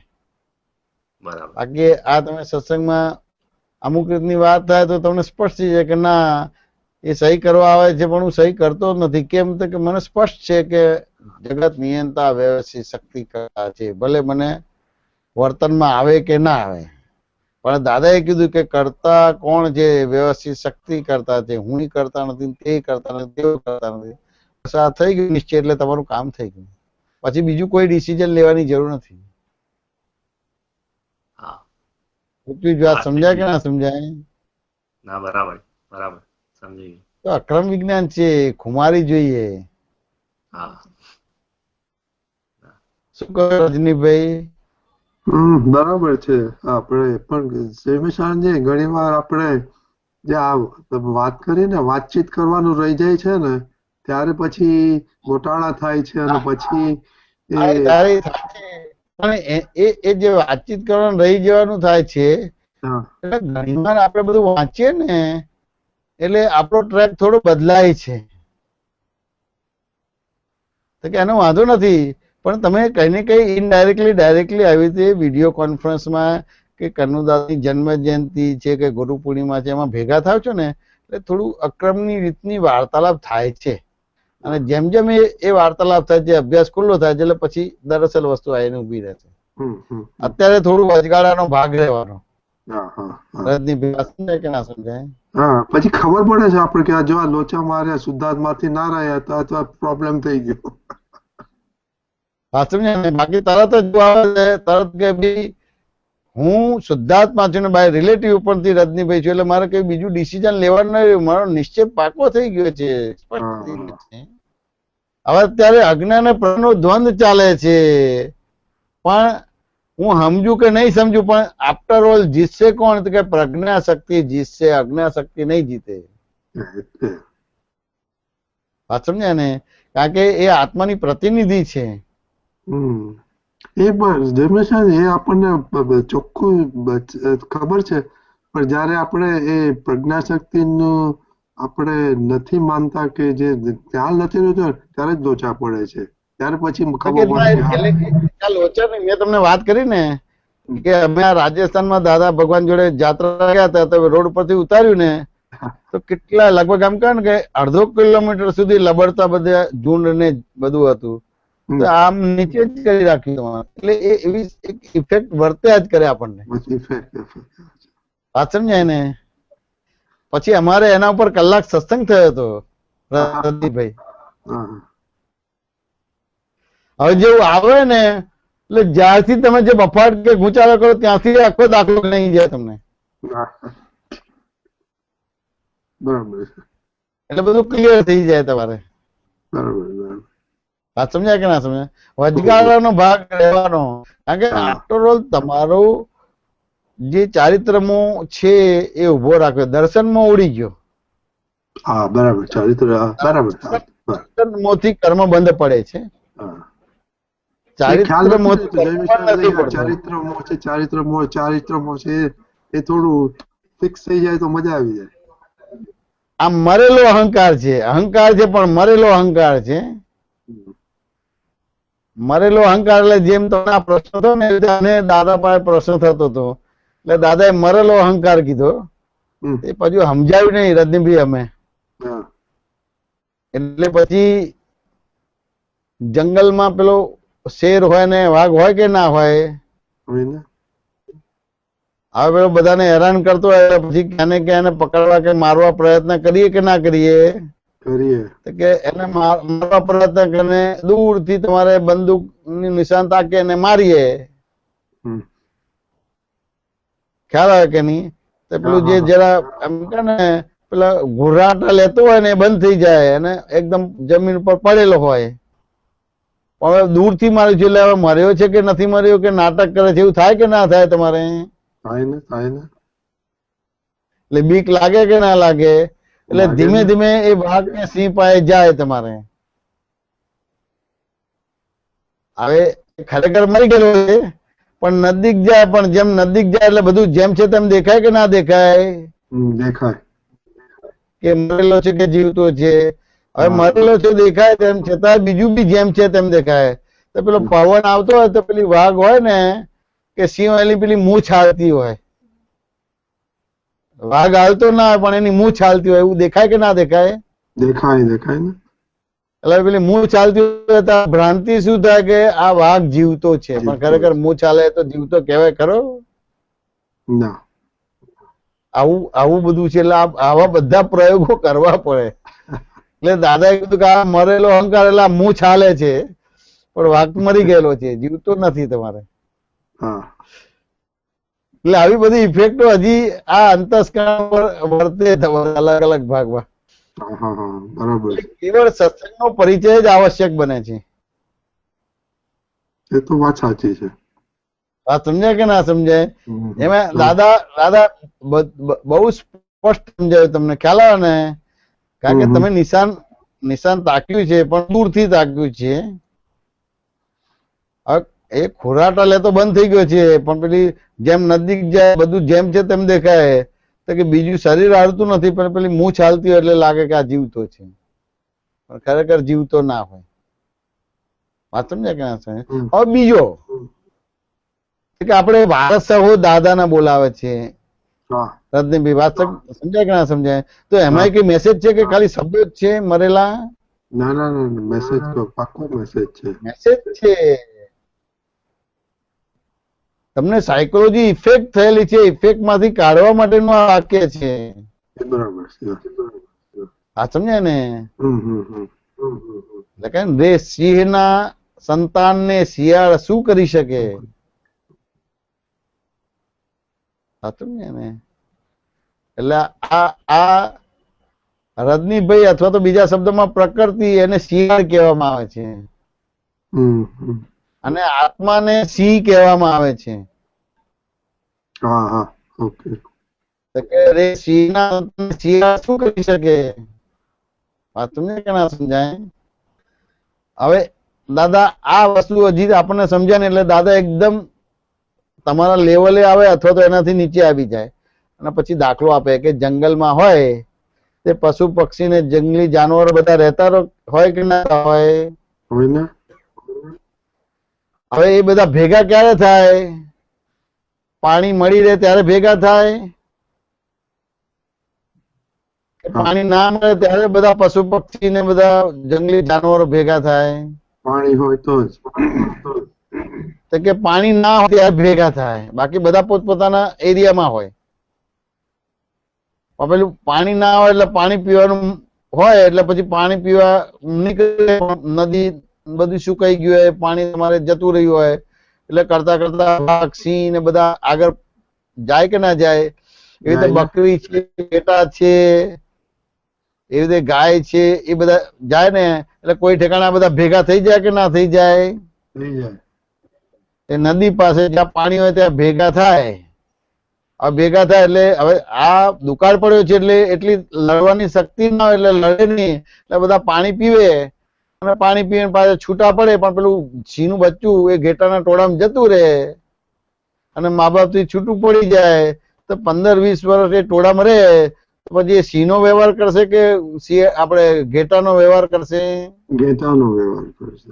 બરાબર. બાકી આ તમે સત્સંગમાં અમુક રીતની વાત થાય તો તમને સ્પષ્ટ થઈ જાય કે ના એ સહી કરવા આવે છે પણ હું સહી કરતો જ નથી. કેમ તો કે મને સ્પષ્ટ છે કે જગત નિયંતા વ્યવસ્થિત શક્તિ કરતા છે, ભલે મને વર્તનમાં આવે કે ના આવે. પણ દાદાએ કીધું કે કરતા કોણ છે? વ્યવસ્થિત શક્તિ કરતા છે. હું કરતા નથી, તે કરતા નથી, તેઓ કરતા નથી. બસ આ થઈ ગયું નિશ્ચય એટલે તમારું કામ થઈ ગયું. પછી બીજું કોઈ ડિસિઝન લેવાની જરૂર નથી. વાત સમજાય કે ના સમજાય? ના, બરાબર બરાબર સમજી ગયું. તો અક્રમ વિજ્ઞાન છે, ખુમારી જોઈએ. હા, શું કહો રજનીભાઈ? બરાબર છે. આપણે પણ ઘણી વાર આપણે જે આ વાત કરી ને વાતચીત કરવાનું રહી જાય છે ને ત્યારે પછી ગોટાળા થાય છે અને પછી એ જે વાતચીત કરવાનું રહી જવાનું થાય છે એટલે ઘણી વાર આપણે બધું વાંચીએ ને એટલે આપણો ટ્રેક થોડો બદલાય છે. તો કે એનો વાંધો નથી, પણ તમે કઈ ને કઈ ઇનડાયરેક્ટલી ડાયરેક્ટલી આવી રીતે વિડીયો કોન્ફરન્સમાં કે કનુદાસની જન્મ જયંતિ છે કે ગુરુ પૂર્ણિમા છે એમાં ભેગા થાવ છો ને એટલે થોડું અક્રમની રીતની વાર્તાલાપ થાય છે. અને જેમ જેમ એ વાર્તાલાપ થાય છે, અભ્યાસ ખુલ્લો થાય છે એટલે પછી દરઅસલ વસ્તુ આવીને ઉભી રહે છે. અત્યારે થોડું વચગાળાનો ભાગ રહેવાનો. સમજાય કે ના સમજાય? પછી ખબર પડે છે આપણે કે જો આ લોચા માર્યા શુદ્ધાત્માથી ના રહ્યા તો પ્રોબ્લેમ થઈ ગયો. હા, સમજાય. બાકી તરત જ આવે છે, તરત કે ભાઈ હું શુદ્ધાત્મા છું ને બાય રિલેટિવ ઉપરથી રજનીભાઈ છું એટલે મારે કઈ બીજું ડિસિઝન લેવાનું નહીં, મારો નિશ્ચય પાકો થઈ ગયો છે, સ્પષ્ટ થઈ ગયો છે. હવે અત્યારે અજ્ઞાન અને પ્રજ્ઞાનો દ્વંદ ચાલે છે, પણ હું સમજુ કે નહીં સમજુ પણ આફ્ટર ઓલ જીતશે કોણ? તો કે પ્રજ્ઞા શક્તિ જીતશે, અજ્ઞા શક્તિ નહીં જીતે. વાત સમજ્યા ને? કારણ કે એ આત્માની પ્રતિનિધિ છે. એ પણ એ આપણને ચોખ્ખું ખબર છે, પણ જયારે આપણે એ પ્રજ્ઞાશક્તિનું આપણે નથી માનતા કે જે ખ્યાલ નથી રહેતો ત્યારે જ લોચા પડે છે. ત્યારે પછી ખબર પડે. મેં તમને વાત કરી ને કે અમે આ રાજસ્થાનમાં દાદા ભગવાન જોડે જાત્રા ગયા હતા તો રોડ પરથી ઉતાર્યું ને તો કેટલા લગભગ આમ કહે ને કે અડધો કિલોમીટર સુધી લબડતા બધા ઝુંડ ને બધું હતું. તો આમ નીચે જ કરી રાખ્યું તમારે. એટલે એ એવી એક ઇફેક્ટ વર્ત્યા જ કરે આપણને. વાત સમજાય ને? પછી અમારે એના ઉપર કલાક સત્સંગ થયો હતો રજનીભાઈ. હવે જેવું આવે ને એટલે જ્યારથી તમે જે બફાટ કે ગુંચારો કરો ત્યાંથી આખો દાખલો નહીં જાય તમને. બરાબર. એટલે બધું ક્લિયર થઈ જાય તમારે. બરાબર. વાત સમજાય કે ના સમજાય? વચગાળાનો ભાગ રહેવાનો. કારણ કે આફ્ટર ઓલ તમારું જે ચારિત્રમો છે એ ઉભો રાખ્યો, દર્શનમાં ઉડી ગયો. હા, બરાબર. ચારિત્ર બરાબર. દર્શનમોથી કર્મ બંધ પડે છે. ચારિત્રમો છે એ થોડું ફિક્સ થઈ જાય તો મજા આવી જાય. આ મરેલો અહંકાર છે, અહંકાર છે પણ મરેલો અહંકાર છે. મરેલો અહંકાર એટલે જેમ તમને આ પ્રશ્ન થયો ને અને દાદા પાસે પ્રશ્ન થતો હતો એટલે દાદાએ મરેલો અહંકાર કીધો. એ પછી સમજાવ્યું નહીં રજનીભાઈ અમે. એટલે પછી જંગલમાં પેલો શેર હોય ને વાઘ હોય કે ના હોય, હવે પેલો બધાને હેરાન કરતો હોય પછી ક્યાં ને ક્યાં એને પકડવા કે મારવા પ્રયત્ન કરીએ કે ના કરીએ? કે એને મારવા પ્રયત્ન કરીને દૂરથી તમારે બંદૂક ની નિશાન તાકે એને મારીએ. ખ્યાલ આવે કે નહીં? તો પેલું જે જરા એમ કે ને પેલા ઘુરાટા લેતો હોય ને એ બંધ થઈ જાય અને એકદમ જમીન ઉપર પડેલો હોય. હવે દૂરથી માર્યું છે એટલે હવે મર્યો છે કે નથી મર્યો કે નાટક કરે છે એવું થાય કે ના થાય તમારે? એટલે બીક લાગે કે ના લાગે? એટલે લાગે ધીમે ને. ધીમે એ વાઘ કે સિંહ પાસે જાય તમારે. હવે ખરેખર મરી ગયેલો છે પણ નજીક જાય, પણ જેમ નજીક જાય એટલે બધું જેમ છે તેમ દેખાય કે ના દેખાય? દેખાય. કે મરેલો છે કે જીવતો છે? હવે હા. મરેલો છે દેખાય, તેમ છતાં બીજું બી જેમ છે તેમ દેખાય. તો પેલો પવન આવતો હોય તો પેલી વાઘ હોય ને કે સિંહ એની પેલી મૂછ હાલતી હોય, વાઘ હાલતો ના હોય પણ એની મૂછ હાલતી હોય, એવું દેખાય કે ના દેખાય? દેખાય દેખાય ને. એટલે પેલી મૂછ ચાલતી હોય તો ભ્રાંતિ શું થાય કે આ વાઘ જીવતો છે, પણ જીવતો ખરેખર છે. મૂછ ચાલે તો જીવતો કહેવાય ખરો? ના. આવું આવું બધું છે. એટલે આવા બધા પ્રયોગો કરવા પડે. એટલે દાદાએ કીધું કે આ મરેલો અહંકાર એટલે આ મૂછ હાલે છે, પણ વાઘ મરી ગયેલો છે, જીવતો નથી તમારે. હા. એટલે આવી બધી ઇફેક્ટો હજી આ અંતસ્કરણ પર વર્તે અલગ અલગ ભાગમાં. હા હા હા બરાબર. કેવળ સત્સંગનો પરિચય જ આવશ્યક બને છે. એ તો વાત સાચી છે. વાત સમજાય કે ના સમજાય? હમ. એમાં હા. દાદા બહુ સ્પષ્ટ સમજાયું. તમને ખ્યાલ આવે ને? કારણ કે હમ. તમે નિશાન તાક્યું છે પણ દૂરથી તાક્યું છે. હવે એ ખોરાટા લેતો બંધ થઈ ગયો છે, પણ પેલી જેમ નજીક જાય બધું જેમ છે તેમ દેખાય. તો કે બીજું શરીર હાલતું નથી પણ પેલી મૂછ હાલતી હોય એટલે લાગે કે આ જીવતો છે, પણ ખરેખર જીવતો ના હોય. વાત સમજાય કે ના સમજાય? હવે બીજો કે આપણે વારસ સહો દાદાને બોલાવે છે. હા. રજનીભાઈ, વાત સમજાય કે ના સમજાય? તો એમાં કઈ મેસેજ છે કે ખાલી શબ્દો જ છે મરેલા? ના ના ના મેસેજ પાક્કો મેસેજ છે. મેસેજ છે. તમને સાયકોલોજી ઇફેક્ટ થયેલી છે, ઇફેક્ટ માંથી કાઢવા માટેનું આ વાક્ય છે. એ બરાબર છે. આ સમજાય ને? હમ હમ હમ. એટલે કે રે સિંહના સંતાનને શિયાળ શું કરી શકે? આ સમજાય ને? એટલે આ રજનીભાઈ અથવા તો બીજા શબ્દમાં પ્રકૃતિ એને શિયાળ કહેવામાં આવે છે, હમ હમ. અને આત્માને સિંહ કહેવામાં આવે છે. હા હા ઓકે. તો કે રે સિંહના સંતાનને શિયાળ શું કરી શકે? વાત સમજાય કે ના સમજાય? હવે દાદા આ વસ્તુ હજી આપણને સમજાય ને એટલે દાદા એકદમ તમારા લેવલે આવે અથવા તો એનાથી નીચે આવી જાય અને પછી દાખલો આપે કે જંગલમાં હોય તે પશુ પક્ષી ને જંગલી જાનવરો બધા રહેતા હોય કે ના હોય? હોય ને. હવે એ બધા ભેગા ક્યારે થાય? પાણી મળી રહે ત્યારે ભેગા થાય? પાણી ના મળે ત્યારે બધા પશુ પક્ષી ને બધા જંગલી જાનવરો ભેગા થાય? પાણી હોય તો જ. તો કે પાણી ના હોય ત્યારે ભેગા થાય, બાકી બધા પોતપોતાના એરિયામાં હોય. પેલું પાણી ના હોય એટલે પાણી પીવાનું હોય એટલે પછી પાણી પીવા નીકળે, નદી બધું સુકાઈ ગયું હોય, પાણી તમારે જતું રહ્યું હોય એટલે કરતા કરતા વાઘ સિંહ ને બધા આગળ જાય કે ના જાય? એવી રીતે બકરી છે, ઘેટા છે, એવી રીતે ગાય છે, એ બધા જાય ને એટલે કોઈ ઠેકાણા બધા ભેગા થઈ જાય કે ના થઈ જાય? થઈ જાય. એ નદી પાસે જ્યાં પાણી હોય ત્યાં ભેગા થાય. આ ભેગા થાય એટલે હવે આ દુકાળ પડ્યો છે એટલે એટલી લડવાની શક્તિ ના હોય એટલે લડે નહીં, એટલે બધા પાણી પીવે અને પાણી પીને પાછા છૂટા પડે. પણ પેલું સિંહનું બચ્ચું એ ઘેટાના ટોળામાં જતું રહે અને મા બાપ થી છૂટું પડી જાય તો 15-20 વર્ષ એ ટોળામાં રહે તો પછી એ સિંહનો વ્યવહાર કરશે કે આપણે ઘેટાનો વ્યવહાર કરશે? ઘેટાનો વ્યવહાર કરશે.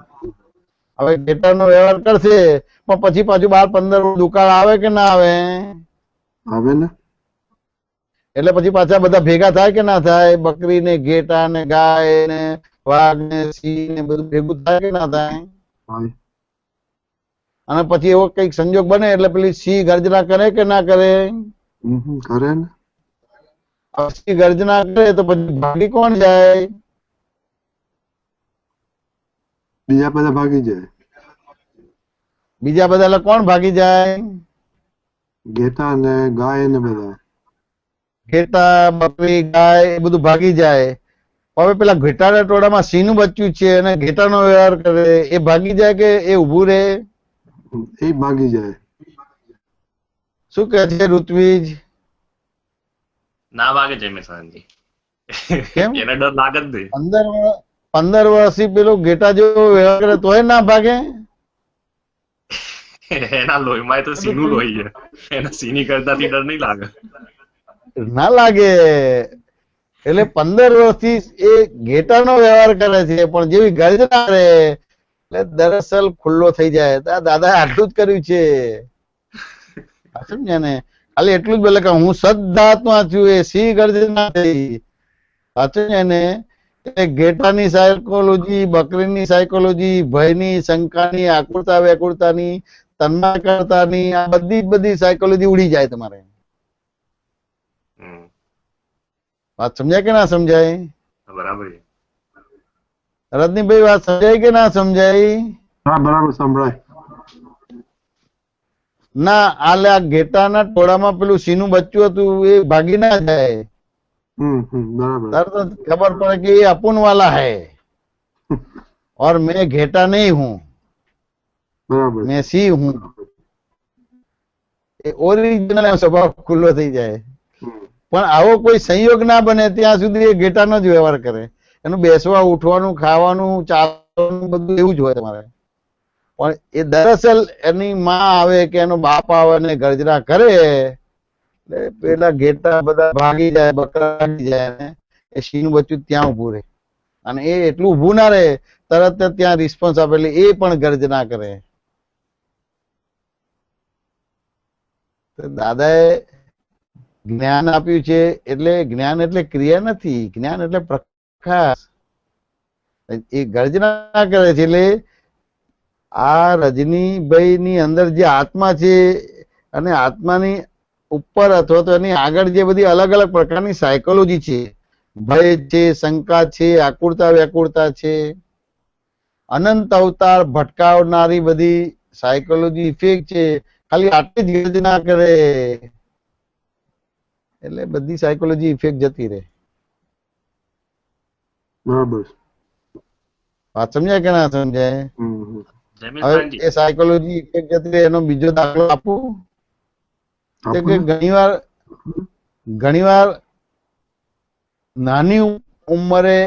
હવે ઘેટાનો વ્યવહાર કરશે પણ પછી પાછું 12-15 વર્ષ દુકાળ આવે કે ના આવે? આવે ને. એટલે પછી પાછા બધા ભેગા થાય કે ના થાય? બકરી ને ઘેટા ને ગાય ને વાઘ ને સિંહ ને બધું ભેગું થાય કે ના થાય? અને પછી એવો કઈક સંજોગ બને એટલે પેલી સિંહ ગર્જના કરે કે ના કરે? કરે ને. સિંહ ગર્જના કરે તો પછી ભાગી કોણ જાય? બીજા બધા ભાગી જાય. બીજા બધા એટલે કોણ ભાગી જાય? ઘેટા ને ગાય ને બધા. ઘેટા બકરી ગાય એ બધું ભાગી જાય. હવે પેલા ઘેટાના ટોળામાં સિંહનું બચ્ચું છે અને ઘેટાનો વ્યવહાર કરે એ ભાગી જાય કે એ ઉભું રહે? એ ભાગી જાય. શું કહે છે ઋત્વિજ? ના વાગે જયમેશાનજી. કેમ? એને ડર લાગે જ નહીં. 15 વર્ષથી પેલો ઘેટા જેવો વ્યવહાર કરે તોય ના ભાગે? એના લોહીમાં તો સિંહનું લોહી છે, એને સિંહની કરતાથી ડર નહીં લાગે. ના લાગે. એટલે 15 વર્ષથી એ ઘેટાનો વ્યવહાર કરે છે, પણ જેવી ગર્જના કરે એટલે દરઅસલ ખુલ્લો થઈ જાય. દાદા આટલું જ કર્યું છે, સમજ્યા ને? ખાલી એટલું જ બોલે કે હું સદ્ધાત્મા છું, એ સિંહ ગર્જના થઈ. સાચું છે ને? એટલે ઘેટાની સાયકોલોજી, બકરીની સાયકોલોજી, ભયની, શંકાની, આકુરતા વ્યાકુરતાની, તન્માયકરતાની, આ બધી સાયકોલોજી ઉડી જાય તમારે. વાત સમજાય કે ના સમજાય? બરાબર. રજનીભાઈ વાત સમજાય કે ના સમજાય? હા, બરાબર સંભળાય. ના, આલે આ ઘેટાના ટોળામાં પેલું સિંહનું બચ્ચું હતું એ ભાગી ના જાય. બરાબર. તરત ખબર પડે કે ये अपुन वाला है और मैं घेटा नहीं हूँ, બરાબર. मैं सिंह हूँ. એ ઓરિજિનલ સ્વભાવ ખુલ્લો થઈ જાય. પણ આવો કોઈ સંયોગ ના બને ત્યાં સુધી એ ઘેટાનો જ વ્યવહાર કરે. એનું બેસવા, ઉઠવાનું, ખાવાનું, ચાલવાનું બધું એવું જ હોય તમારે. પણ એ દરઅસલ એની માં આવે કે એનો બાપ આવે ને ગર્જના કરે એટલે પેલા ઘેટા બધા ભાગી જાય, બકરા ભાગી જાય ને એ સિંહનું બચ્ચું ત્યાં ઉભું રહે. અને એ એટલું ઉભું ના રહે, તરત જ ત્યાં રિસ્પોન્સ આપે એટલે એ પણ ગર્જના કરે. દાદાએ જ્ઞાન આપ્યું છે એટલે જ્ઞાન એટલે ક્રિયા નથી, જ્ઞાન એટલે પ્રકાશ. એ ગર્જના કરે છે એટલે આ રજનીભાઈ ની અંદર જે આત્મા છે અને આત્માની ઉપર અથવા તો એની આગળ જે બધી અલગ અલગ પ્રકારની સાયકોલોજી છે, ભય છે, શંકા છે, આકુરતા વ્યાકુરતા છે, અનંત અવતાર ભટકાવનારી બધી સાયકોલોજી ઇફેક્ટ છે, ખાલી આટલી જ ગર્જના કરે એટલે બધી સાયકોલોજી ઇફેક્ટ જતી રહે. બરાબર. વાત સમજાય કે ના સમજાય? હવે એ સાયકોલોજી ઇફેક્ટ જતી રહે એનો બીજો દાખલો આપું કે ઘણીવાર નાની ઉંમરે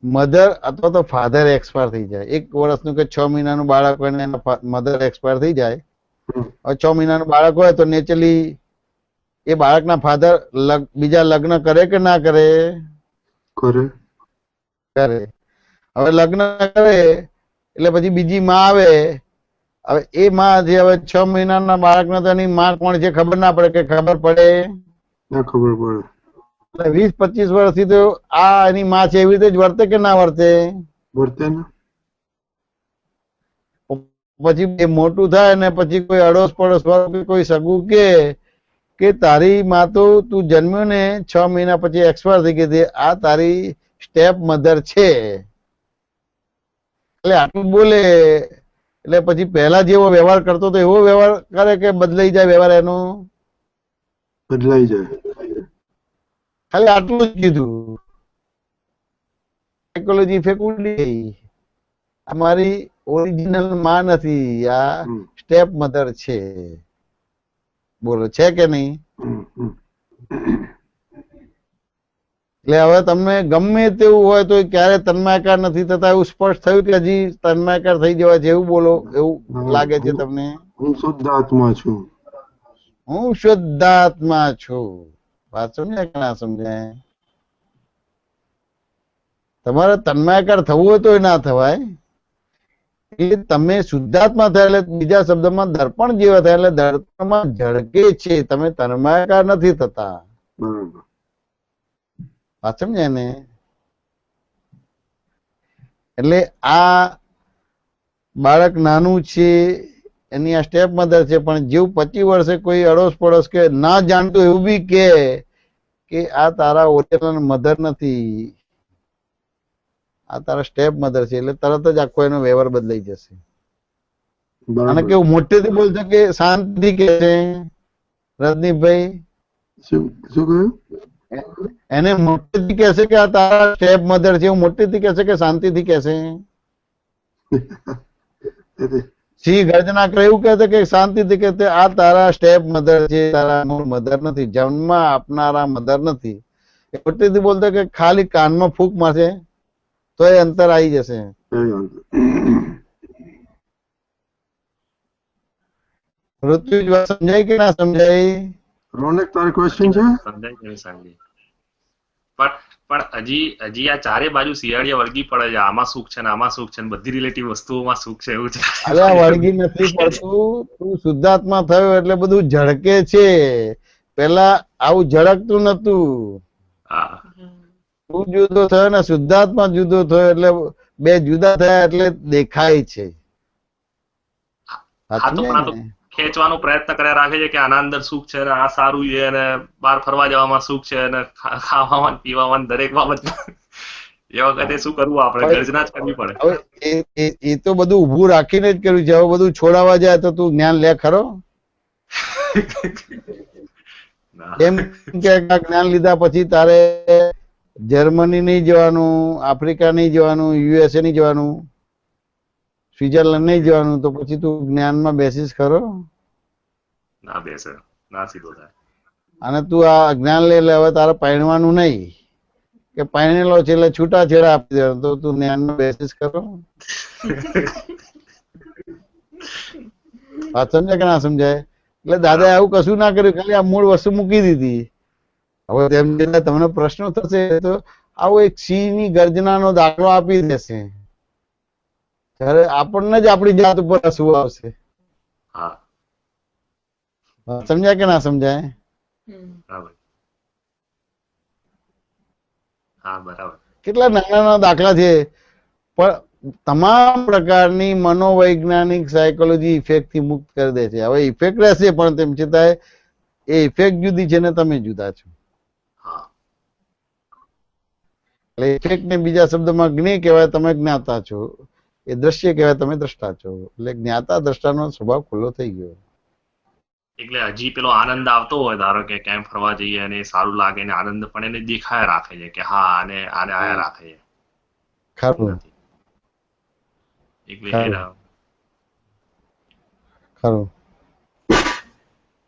મધર અથવા તો ફાધર એક્સપાયર થઈ જાય. 1 વર્ષનું કે 6 મહિનાનું બાળક હોય ને એના મધર એક્સપાયર થઈ જાય. હવે 6 મહિનાનું બાળક હોય તો નેચરલી એ બાળકના ફાધર બીજા લગ્ન કરે કે ના કરે? કરે. હવે લગ્ન કરે એટલે પછી બીજી માં આવે. હવે એ માં જે હવે 6 મહિનાના બાળકને તો એની માં કોણ છે ખબર ના પડે કે ખબર પડે? ના ખબર પડે. 20-25 વર્ષથી તો આ એની માં છે એવી રીતે જ વર્તે કે ના વર્તે? વર્તે ને. પછી એ મોટું થાય ને પછી કોઈ અડોશ પડોશ વાળું કોઈ સગું કે તારી માં તો તું જન્મ્યો ને 6 મહિના પછી એક્સપાયર થઈ ગઈ, આ તારી સ્ટેપ મધર છે. એટલે આટલું બોલે એટલે પછી પહેલા જેવો વ્યવહાર કરતો તો એવો વ્યવહાર કરે કે બદલાઈ જાય વ્યવહાર એનો? બદલાઈ જાય. ખાલી આટલું જ કીધું. સાયકોલોજી ઇફેક્ટ ઉડી ગઈ. અમારી ઓરિજિનલ માં નથી, આ સ્ટેપ મધર છે. બોલો છે કે નહીં? એટલે હવે તમને ગમે તેવું હોય તો ક્યારે તન્માયકાર નથી થતા એવું સ્પષ્ટ થયું કે હજી તન્માયકાર થઈ જવા જેવું બોલો એવું લાગે છે તમને? હું શુદ્ધ આત્મા છું. હું શુદ્ધાત્મા છું. વાત સમજાય કે ના સમજાય? તમારે તન્માયકાર થવું હોય તો ના થવાય. એ તમે શુદ્ધાત્મા થયા એટલે બીજા શબ્દમાં દર્પણ જેવા થયા એટલે દર્પણમાં ઝળકે છે, તમે તન્માયકાર નથી થતા. બરાબર. વાત સમજાય ને? એટલે આ બાળક નાનું છે એની આ સ્ટેપ મધર છે, પણ જેવું 25 વર્ષે કોઈ અડોશ પડોશ કે ના જાણતું એવું બી કે આ તારા ઓરિજિનલ મધર નથી, આ તારા સ્ટેપ મધર છે, એટલે તરત જ આખો એનો વ્યવહાર બદલાઈ જશે. અને કેવું મોટેથી બોલશે કે શાંતિ કે છે રજનીભાઈ? શું કહ્યું? એને મોટેથી કહેશે કે આ તારા સ્ટેપ મધર છે, એવું મોટેથી કહેશે કે શાંતિથી કહેશે? સિંહ ગર્જના કરે એવું કહે છે કે શાંતિથી કે આ તારા સ્ટેપ મધર છે, તારા મૂળ મધર નથી, જન્મ આપનારા મધર નથી. એ ખોટીથી બોલતો કે ખાલી કાનમાં ફૂંક મારશે તો એ અંતર આવી જશે. ઋત્વિજ વાત સમજાય કે ના સમજાય? રોનક તારો ક્વેશ્ચન છે? સમજાય કે નહીં સમજાય? પણ હજી આ ચારે બાજુ શિયાળીયા વળગી પડે છે, આમાં સુખ છે ને આમાં સુખ છે ને બધી રિલેટિવ વસ્તુઓમાં સુખ છે એવું છે. અરે વળગી નથી પડતું, તું શુદ્ધાત્મા થયો એટલે બધું ઝળકે છે. પેલા આવું ઝળકતું નતું. તું જુદો થયો ને શુદ્ધાત્મા જુદો થયો એટલે બે જુદા થયા એટલે દેખાય છે. ખેંચવાનો પ્રયત્ન કર્યા રાખે છે કે આના અંદર સુખ છે ને આ સારું છે અને બહાર ફરવા જવામાં સુખ છે અને ખાવામાં પીવામાં દરેક બાબત. એ વખતે શું કરવું આપણે? ગર્જના જ કરવી પડે. એ તો બધું ઉભું રાખીને જ કર્યું છે. હવે બધું છોડાવવા જાય તો તું જ્ઞાન લે ખરો? એમ કે જ્ઞાન લીધા પછી તારે જર્મની નહીં જવાનું, આફ્રિકા નહીં જવાનું, યુએસએ નહીં જવાનું, સ્વિટરલેન્ડ નહીં જવાનું, તો પછી તું જ્ઞાનમાં બેસીશ ખરો? ના બેસે, ના સીધો થાય. અને તું આ જ્ઞાન લઈ લે, હવે તારે પાણવાનું નહીં કે પાણેલો છે એટલે છૂટાછેડા આપી દેવાનો, તો તું જ્ઞાનમાં બેસીશ ખરો? વાત સમજાય કે ના સમજાય? એટલે દાદાએ આવું કશું ના કર્યું, ખાલી આ મૂળ વસ્તુ મૂકી દીધી. હવે તેમ છતાં તમને પ્રશ્નો થશે તો આવો એક સિંહની ગર્જનાનો દાખલો આપી દેશે. ત્યારે આપણને જ આપણી જાત ઉપર હસવું આવશે. સમજાય કે ના સમજાય? કેટલા નાના નાના દાખલા છે, પણ તમામ પ્રકારની મનોવૈજ્ઞાનિક સાયકોલોજી ઇફેક્ટ થી મુક્ત કરી દે છે. હવે ઇફેક્ટ રહેશે પણ તેમ છતાં એ ઇફેક્ટ જુદી છે ને તમે જુદા છો. એટલે ઇફેક્ટ ને બીજા શબ્દમાં જ્ઞેય કહેવાય, તમે જ્ઞાતા છો. એ દ્રશ્ય કહેવાય, તમે દ્રષ્ટા છો. એટલે જ્ઞાતા દ્રષ્ટાનો સ્વભાવ ખુલ્લો થઈ ગયો. એટલે હજી પેલો આનંદ આવતો હોય, ધારો કે ક્યાંય ફરવા જઈએ અને સારું લાગે ને આનંદ પણ એને દેખાય રાખે છે કે હા આને આયા રાખે છે. ખરું ખરું.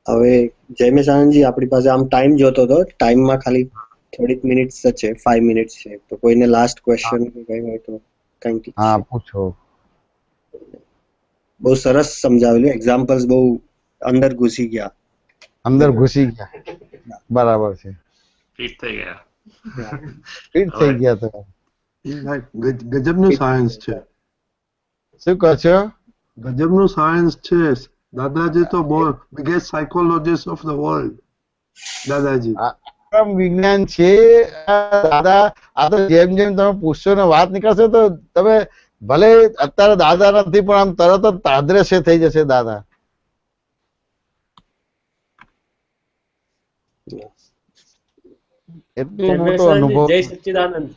હવે જયમેશ આનંદજી, આપણી પાસે આમ ટાઈમ જોતો હતો, ટાઈમમાં ખાલી થોડીક મિનિટ્સ જ છે, 5 મિનિટ્સ છે, તો કોઈને લાસ્ટ ક્વેશ્ચન કે કઈ હોય તો કંઈક. હા પૂછો. બહુ સરસ સમજાવેલું, એક્ઝામ્પલ્સ બહુ અંદર ઘૂસી ગયા. બરાબર છે. ફિટ થઈ ગયા તો ગજબનું સાયન્સ છે. શું કહો છો? ગજબનું સાયન્સ છે. દાદાજી તો બહુ biggest psychologist of the world. દાદાજી વિજ્ઞાન છે દાદા. આ તો જેમ જેમ તમે પૂછશો ને વાત નીકળશે તો તમે ભલે અત્યારે દાદા નથી પણ આમ તરત જ તાદ્રશ્ય થઈ જશે દાદા. એટલો મોટો અનુભવ. જય સચ્ચિદાનંદ.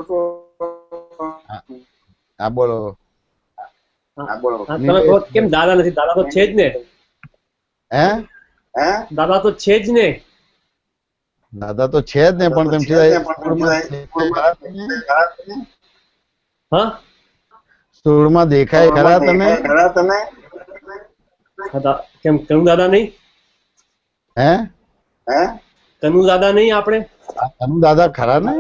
હા બોલો. તમે કહો કેમ દાદા નથી? દાદા તો છે જ ને. હે? દાદા તો છે જ ને. દાદા તો છે જ ને, પણ તેમ સ્થૂળમાં દેખાય ખરા તમે? કેમ કનુ દાદા નહીં? હે? કનુ દાદા નહીં આપણે? કનુ દાદા ખરા ને?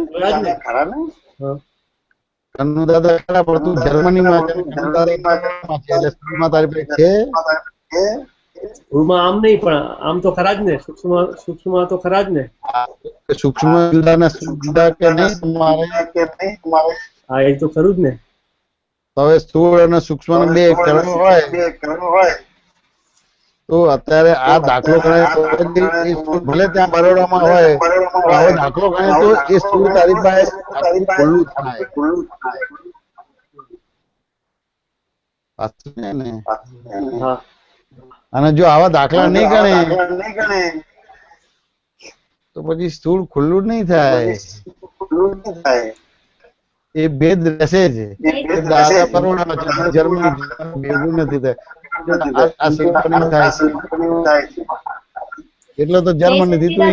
કનુ દાદા ખરા, પણ તું જર્મનીમાં તારી પાસે છે. સ્થૂળમાં આમ નહીં પણ આમ તો ખરા જ ને. સૂક્ષ્મ તો ખરા જ ને. સૂક્ષ્મ જુદા ને જુદા કે નહીં તમારે? હા એ તો ખરું જ ને. હવે સ્થૂળ અને સૂક્ષ્મ બે કરવું હોય તો અત્યારે આ દાખલો ગણાય ભલે ત્યાં બરોડામાં હોય, હવે દાખલો ગણાય તો એ સ્થૂળ તારી પાસે ખુલ્લું થાય. અને જો આવા દાખલા નહીં ગણે તો પછી સ્થૂળ ખુલ્લું નહીં થાય. એ ભેદ રહેશે જ. દાદા બરોડા છે, જર્મની ભેગું નથી થાય. એટલે તો જર્મની થી તું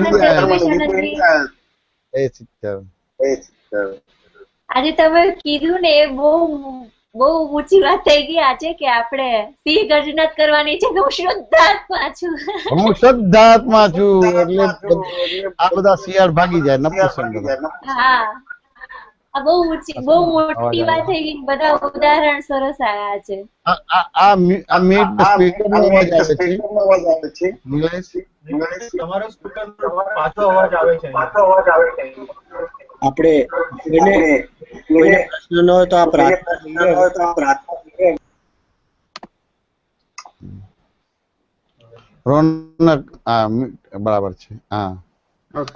આજે તમે કીધું ને એ બહુ બહુ ઊંચી વાત થઈ ગઈ આજે કે આપણે સિંહ ગર્જના કરવાની છે. હું શુદ્ધાત્મા છું. હું શુદ્ધાત્મા છું એટલે આ બધા શિયાળ ભાગી જાય નપુસંગ બધા. હા, આ બહુ મોટી વાત થઈ ગઈ. બધા ઉદાહરણ સરસ આવ્યા છે. આ મીટ સ્પીકર નો અવાજ આવે છે. નિલેશ, તમારો સ્પીકર પાછો અવાજ આવે છે. આપણે કોઈને પ્રશ્ન ન હોય તો આ પ્રાર્થના રોનક બરાબર છે. હા,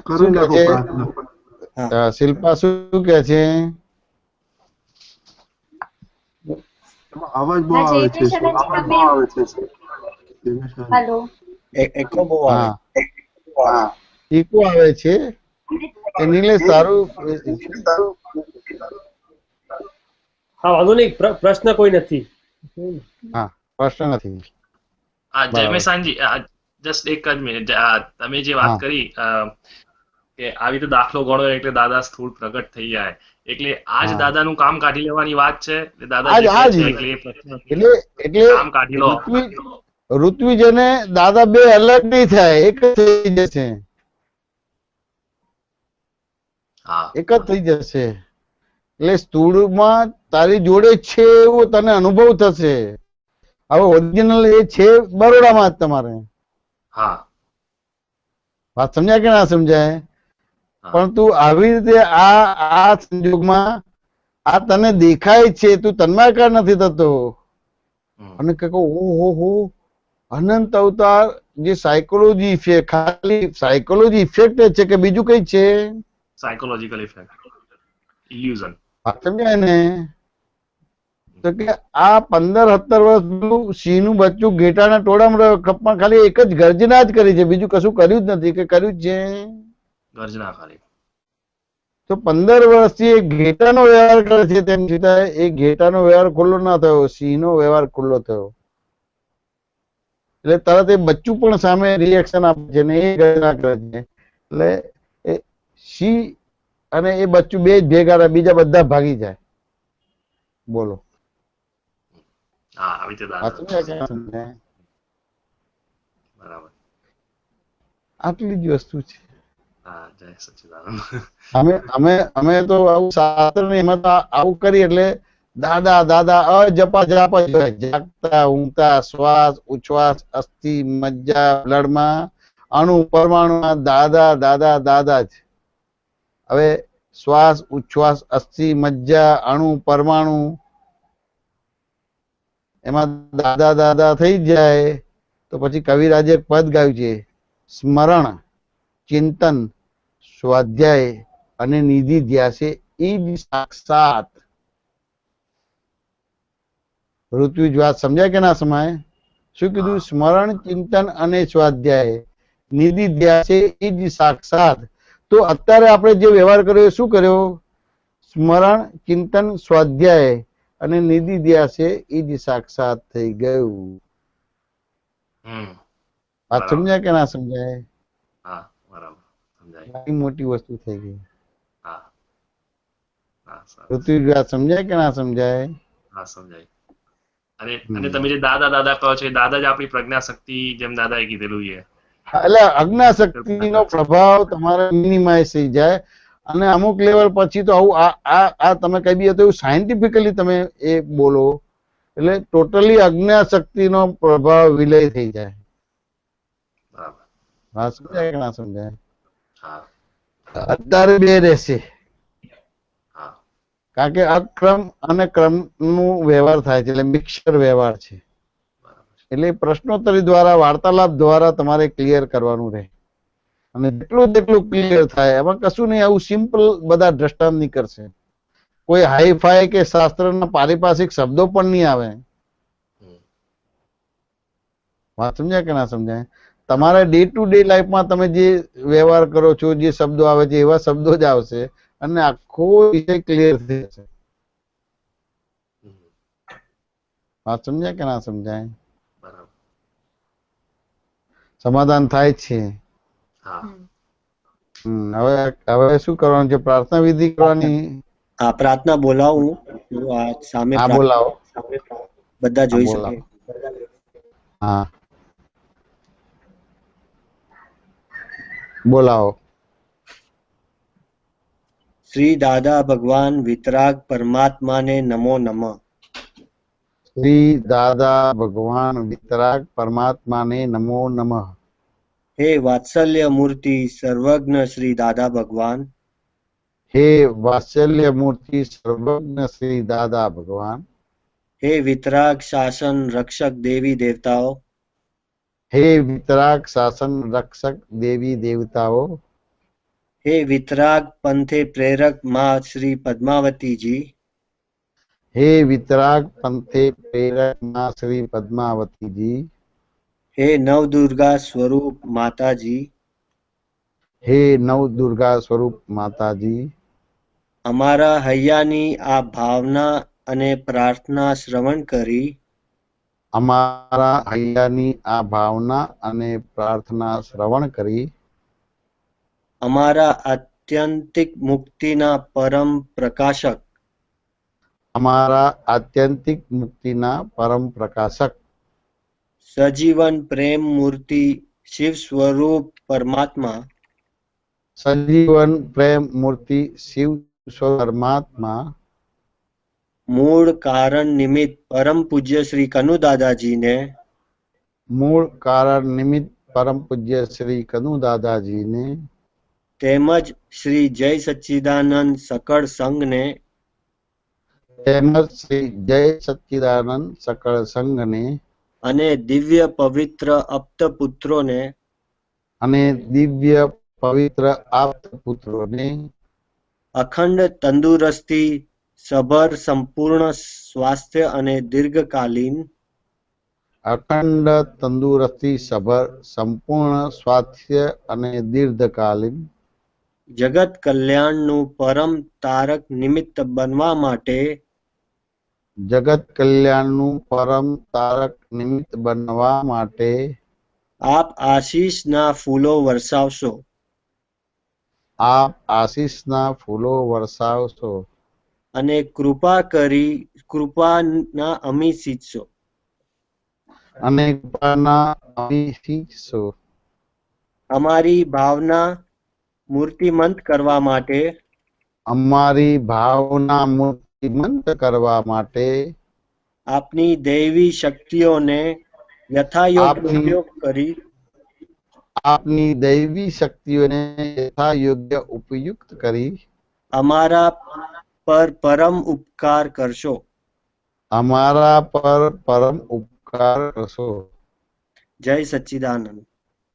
કરી નાખો પ્રાર્થના. શિલ્પા શું કે છે? અવાજ બહુ આવે છે. હેલો, એકો બહુ આવે. ઈકો આવે છે. નિલેશ તારું? હા, વાંધો નહીં. પ્રશ્ન કોઈ નથી. હા, પ્રશ્ન નથી. જયમેશાનજી, જસ્ટ એક જ મિનિટ. તમે જે વાત કરી કે આવી રીતે દાખલો ગણો એટલે દાદા સ્થૂળ પ્રગટ થઈ જાય, એટલે આજ દાદાનું કામ કાઢી લેવાની વાત છે. દાદા કામ કાઢી લો. ઋત્વિજને દાદા બે અલગ નહીં થાય, એક જ થઈ જશે. એક જ થઈ જશે. એટલે સ્થૂળમાં તારી જોડે છે એવો તને અનુભવ થશે. હવે ઓરિજિનલ એ છે બરોડામાં જ તમારે. વાત સમજાય કે ના સમજાય? પરંતુ આવી રીતે આ સંજોગમાં આ તને દેખાય છે, તું તન્માયકાર નથી થતો. અને કે ઓહો અનંત અવતાર જે સાયકોલોજી ઇફેક્ટ, ખાલી સાયકોલોજી ઇફેક્ટ છે કે બીજું કઈ છે? Psychological effect, illusion. વાત સમજાય ને? તો કે આ 15-17 વર્ષ સિંહ નું બચ્ચું ઘેટાના ટોળામાં રહ્યો, કપમાં ખાલી એક જ ગર્જના જ કરી છે, બીજું કશું કર્યું જ નથી. કે કર્યું છે? ગર્જના ખાલી. તો 15 વર્ષથી એ ઘેટાનો વ્યવહાર કરે છે, તેમ છતાં એ ઘેટાનો વ્યવહાર ખુલ્લો ના થયો, સિંહનો વ્યવહાર ખુલ્લો થયો. એટલે તરત એ બચ્ચું પણ સામે રિએક્શન આપે છે ને એ ગર્જના કરે છે. એટલે એ સિંહ અને એ બચ્ચું બે જ ભેગા રહે, બીજા બધા ભાગી જાય. બોલો. આટલી જ વસ્તુ છે. અમે તો આવું શાસ્ત્ર ને એમાં તો આવું કરી એટલે દાદા દાદા અજપા જાપ જ હોય. જાગતા ઊંઘતા શ્વાસ ઉચ્છ્વાસ અસ્થિ મજ્જા બ્લડમાં અણુ પરમાણુમાં દાદા દાદા દાદા જ. હવે શ્વાસ ઉચ્છ્વાસ અસ્થિ મજ્જા અણુ પરમાણુ એમાં દાદા દાદા થઈ જાય તો પછી કવિરાજે એક પદ ગાયું છે, સ્મરણ ચિંતન સ્વાધ્યાય અને નિધિ ધ્યાસે એ જ સાક્ષાત. ઋત્વિજ વાત સમજાય કે ના સમાય? શું કીધું? સ્મરણ ચિંતન અને સ્વાધ્યાય નિધિ ધ્યાસે એ જ સાક્ષાત. તો અત્યારે આપણે જે વ્યવહાર કર્યો શું કર્યો? સ્મરણ ચિંતન સ્વાધ્યાય અને નિધિ ધ્યાસે એ જ સાક્ષાત થઈ ગયું. વાત સમજાય કે ના સમજાય? મોટી વસ્તુ થઈ ગઈ. ઋત્વિજ વાત સમજાય કે ના સમજાય? સમજાય. અને તમે જે દાદા દાદા કહો છો, દાદા જ આપણી પ્રજ્ઞા શક્તિ, જેમ દાદાએ કીધેલું છે. એટલે અજ્ઞા શક્તિ નો પ્રભાવ તમારે મિનિમાઇઝ થઈ જાય અને અમુક લેવલ પછી તો આવું આ તમે કઈ બી હતું સાયન્ટિફિકલી તમે એ બોલો એટલે ટોટલી અજ્ઞા શક્તિ નો પ્રભાવ વિલય થઈ જાય. હા, સમજાય કે ના સમજાય? અત્યારે બે રહેશે, કારણ કે અક્રમ અને ક્રમ નું વ્યવહાર થાય છે, એટલે મિક્સર વ્યવહાર છે. એટલે પ્રશ્નોત્તરી દ્વારા વાર્તાલાપ દ્વારા તમારે ક્લિયર કરવાનું રહે અને જેટલું ક્લિયર થાય એમાં કશું નહીં. આવું સિમ્પલ બધા દ્રષ્ટાંત નહીં કરશે. કોઈ હાઈફાઈ કે શાસ્ત્રના પારિભાષિક શબ્દો પણ નહીં આવે. વાત સમજાય કે ના સમજાય? તમારે ડે ટુ ડે લાઈફમાં તમે જે વ્યવહાર કરો છો, જે શબ્દો આવે છે એવા શબ્દો જ આવશે અને આખો વિષય ક્લિયર થઈ જશે. વાત સમજાય કે ના સમજાય? સમાધાન થાય છે. હવે શું કરવાનું છે? પ્રાર્થના વિધિ કરવાની. આ પ્રાર્થના બોલાવું તો આ સામે હા બોલાવો, બધા હા જોઈ બોલાવો. શકે. હા બોલાવો. શ્રી દાદા ભગવાન વિતરાગ પરમાત્માને નમો નમઃ. શ્રી દાદા ભગવાન વિતરાગ પરમાત્માને નમો નમઃ. હે વાત્સલ્ય મૂર્તિ સર્વજ્ઞ શ્રી દાદા ભગવાન, હે વાત્સલ્ય મૂર્તિ સર્વજ્ઞ શ્રી દાદા ભગવાન, હે વિતરાગ શાસન રક્ષક દેવી દેવતાઓ, હે વિતરાગ શાસન રક્ષક દેવી દેવતાઓ, હે વિતરાગ પંથે પ્રેરક માં શ્રી પદ્માવતીજી, હે વિતરાગ પંથે પ્રેરક માં શ્રી પદ્માવતીજી, હે નવદુર્ગા સ્વરૂપ માતાજી, હે નવ દુર્ગા સ્વરૂપ માતાજી, અમારા હૈયાની આ ભાવના અને પ્રાર્થના શ્રવણ કરી અમારા હૈયાની આ ભાવના અને પ્રાર્થના શ્રવણ કરી અમારા આત્યંતિક મુક્તિના પરમ પ્રકાશક અમારા આત્યંતિક મુક્તિના પરમ પ્રકાશક સજીવન પ્રેમ મૂર્તિ શિવ સ્વરૂપ પરમાત્મા, સજીવન પ્રેમ મૂર્તિ શિવ પરમાત્મા, મૂળ કારણ નિમિત્ત પરમ પૂજ્ય શ્રી કનુ દાદાજીને, મૂળ કારણ નિમિત્ત પરમ પૂજ્ય શ્રી કનુ દાદાજીને, તેમજ શ્રી જય સચ્ચિદાનંદ સકળ સંઘને તેમજ શ્રી જય સચ્ચિદાનંદ સકળ સંઘને અને દિવ્ય પવિત્ર અપ્ત પુત્રોને અને દિવ્ય પવિત્ર આપ્ત પુત્રોને અખંડ તંદુરસ્તી સભર સંપૂર્ણ સ્વાસ્થ્ય અને દીર્ઘકાલીન અખંડ તંદુરસ્તી સભર સંપૂર્ણ સ્વાસ્થ્ય અને દીર્ઘકાલીન જગત કલ્યાણનું પરમ તારક નિમિત્ત બનવા માટે જગત કલ્યાણનું પરમ તારક નિમિત્ત બનવા માટે આપ આશીષના ફૂલો વરસાવશો, આપ આશીષના ફૂલો વરસાવશો અને કૃપા કરી કૃપાના અમી સીંચશો. અને કૃપાના અભિષેકશો. અમારી ભાવના મૂર્તિમંત કરવા માટે અમારી ભાવના મૂર્તિમંત કરવા માટે આપની દૈવી શક્તિઓને યથાયોગ્ય ઉપયોગ કરી આપની દૈવી શક્તિઓને યથાયોગ્ય ઉપયુક્ત કરી અમારા પર પરમ ઉપકાર કરશો. અમારા પર પરમ ઉપકાર કરશો. જય સચ્ચિદાનંદ.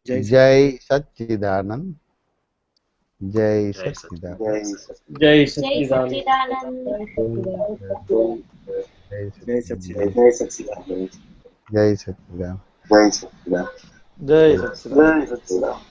જય સચ્ચિદાનંદ. જય સચ્ચિદાનંદ. જય જય સચ્ચિદાનંદ. સચ્ચિદાનંદ. જય સચ્ચિદાનંદ. જય સચ્ચિદાનંદ. જય સચ્ચિદાનંદ.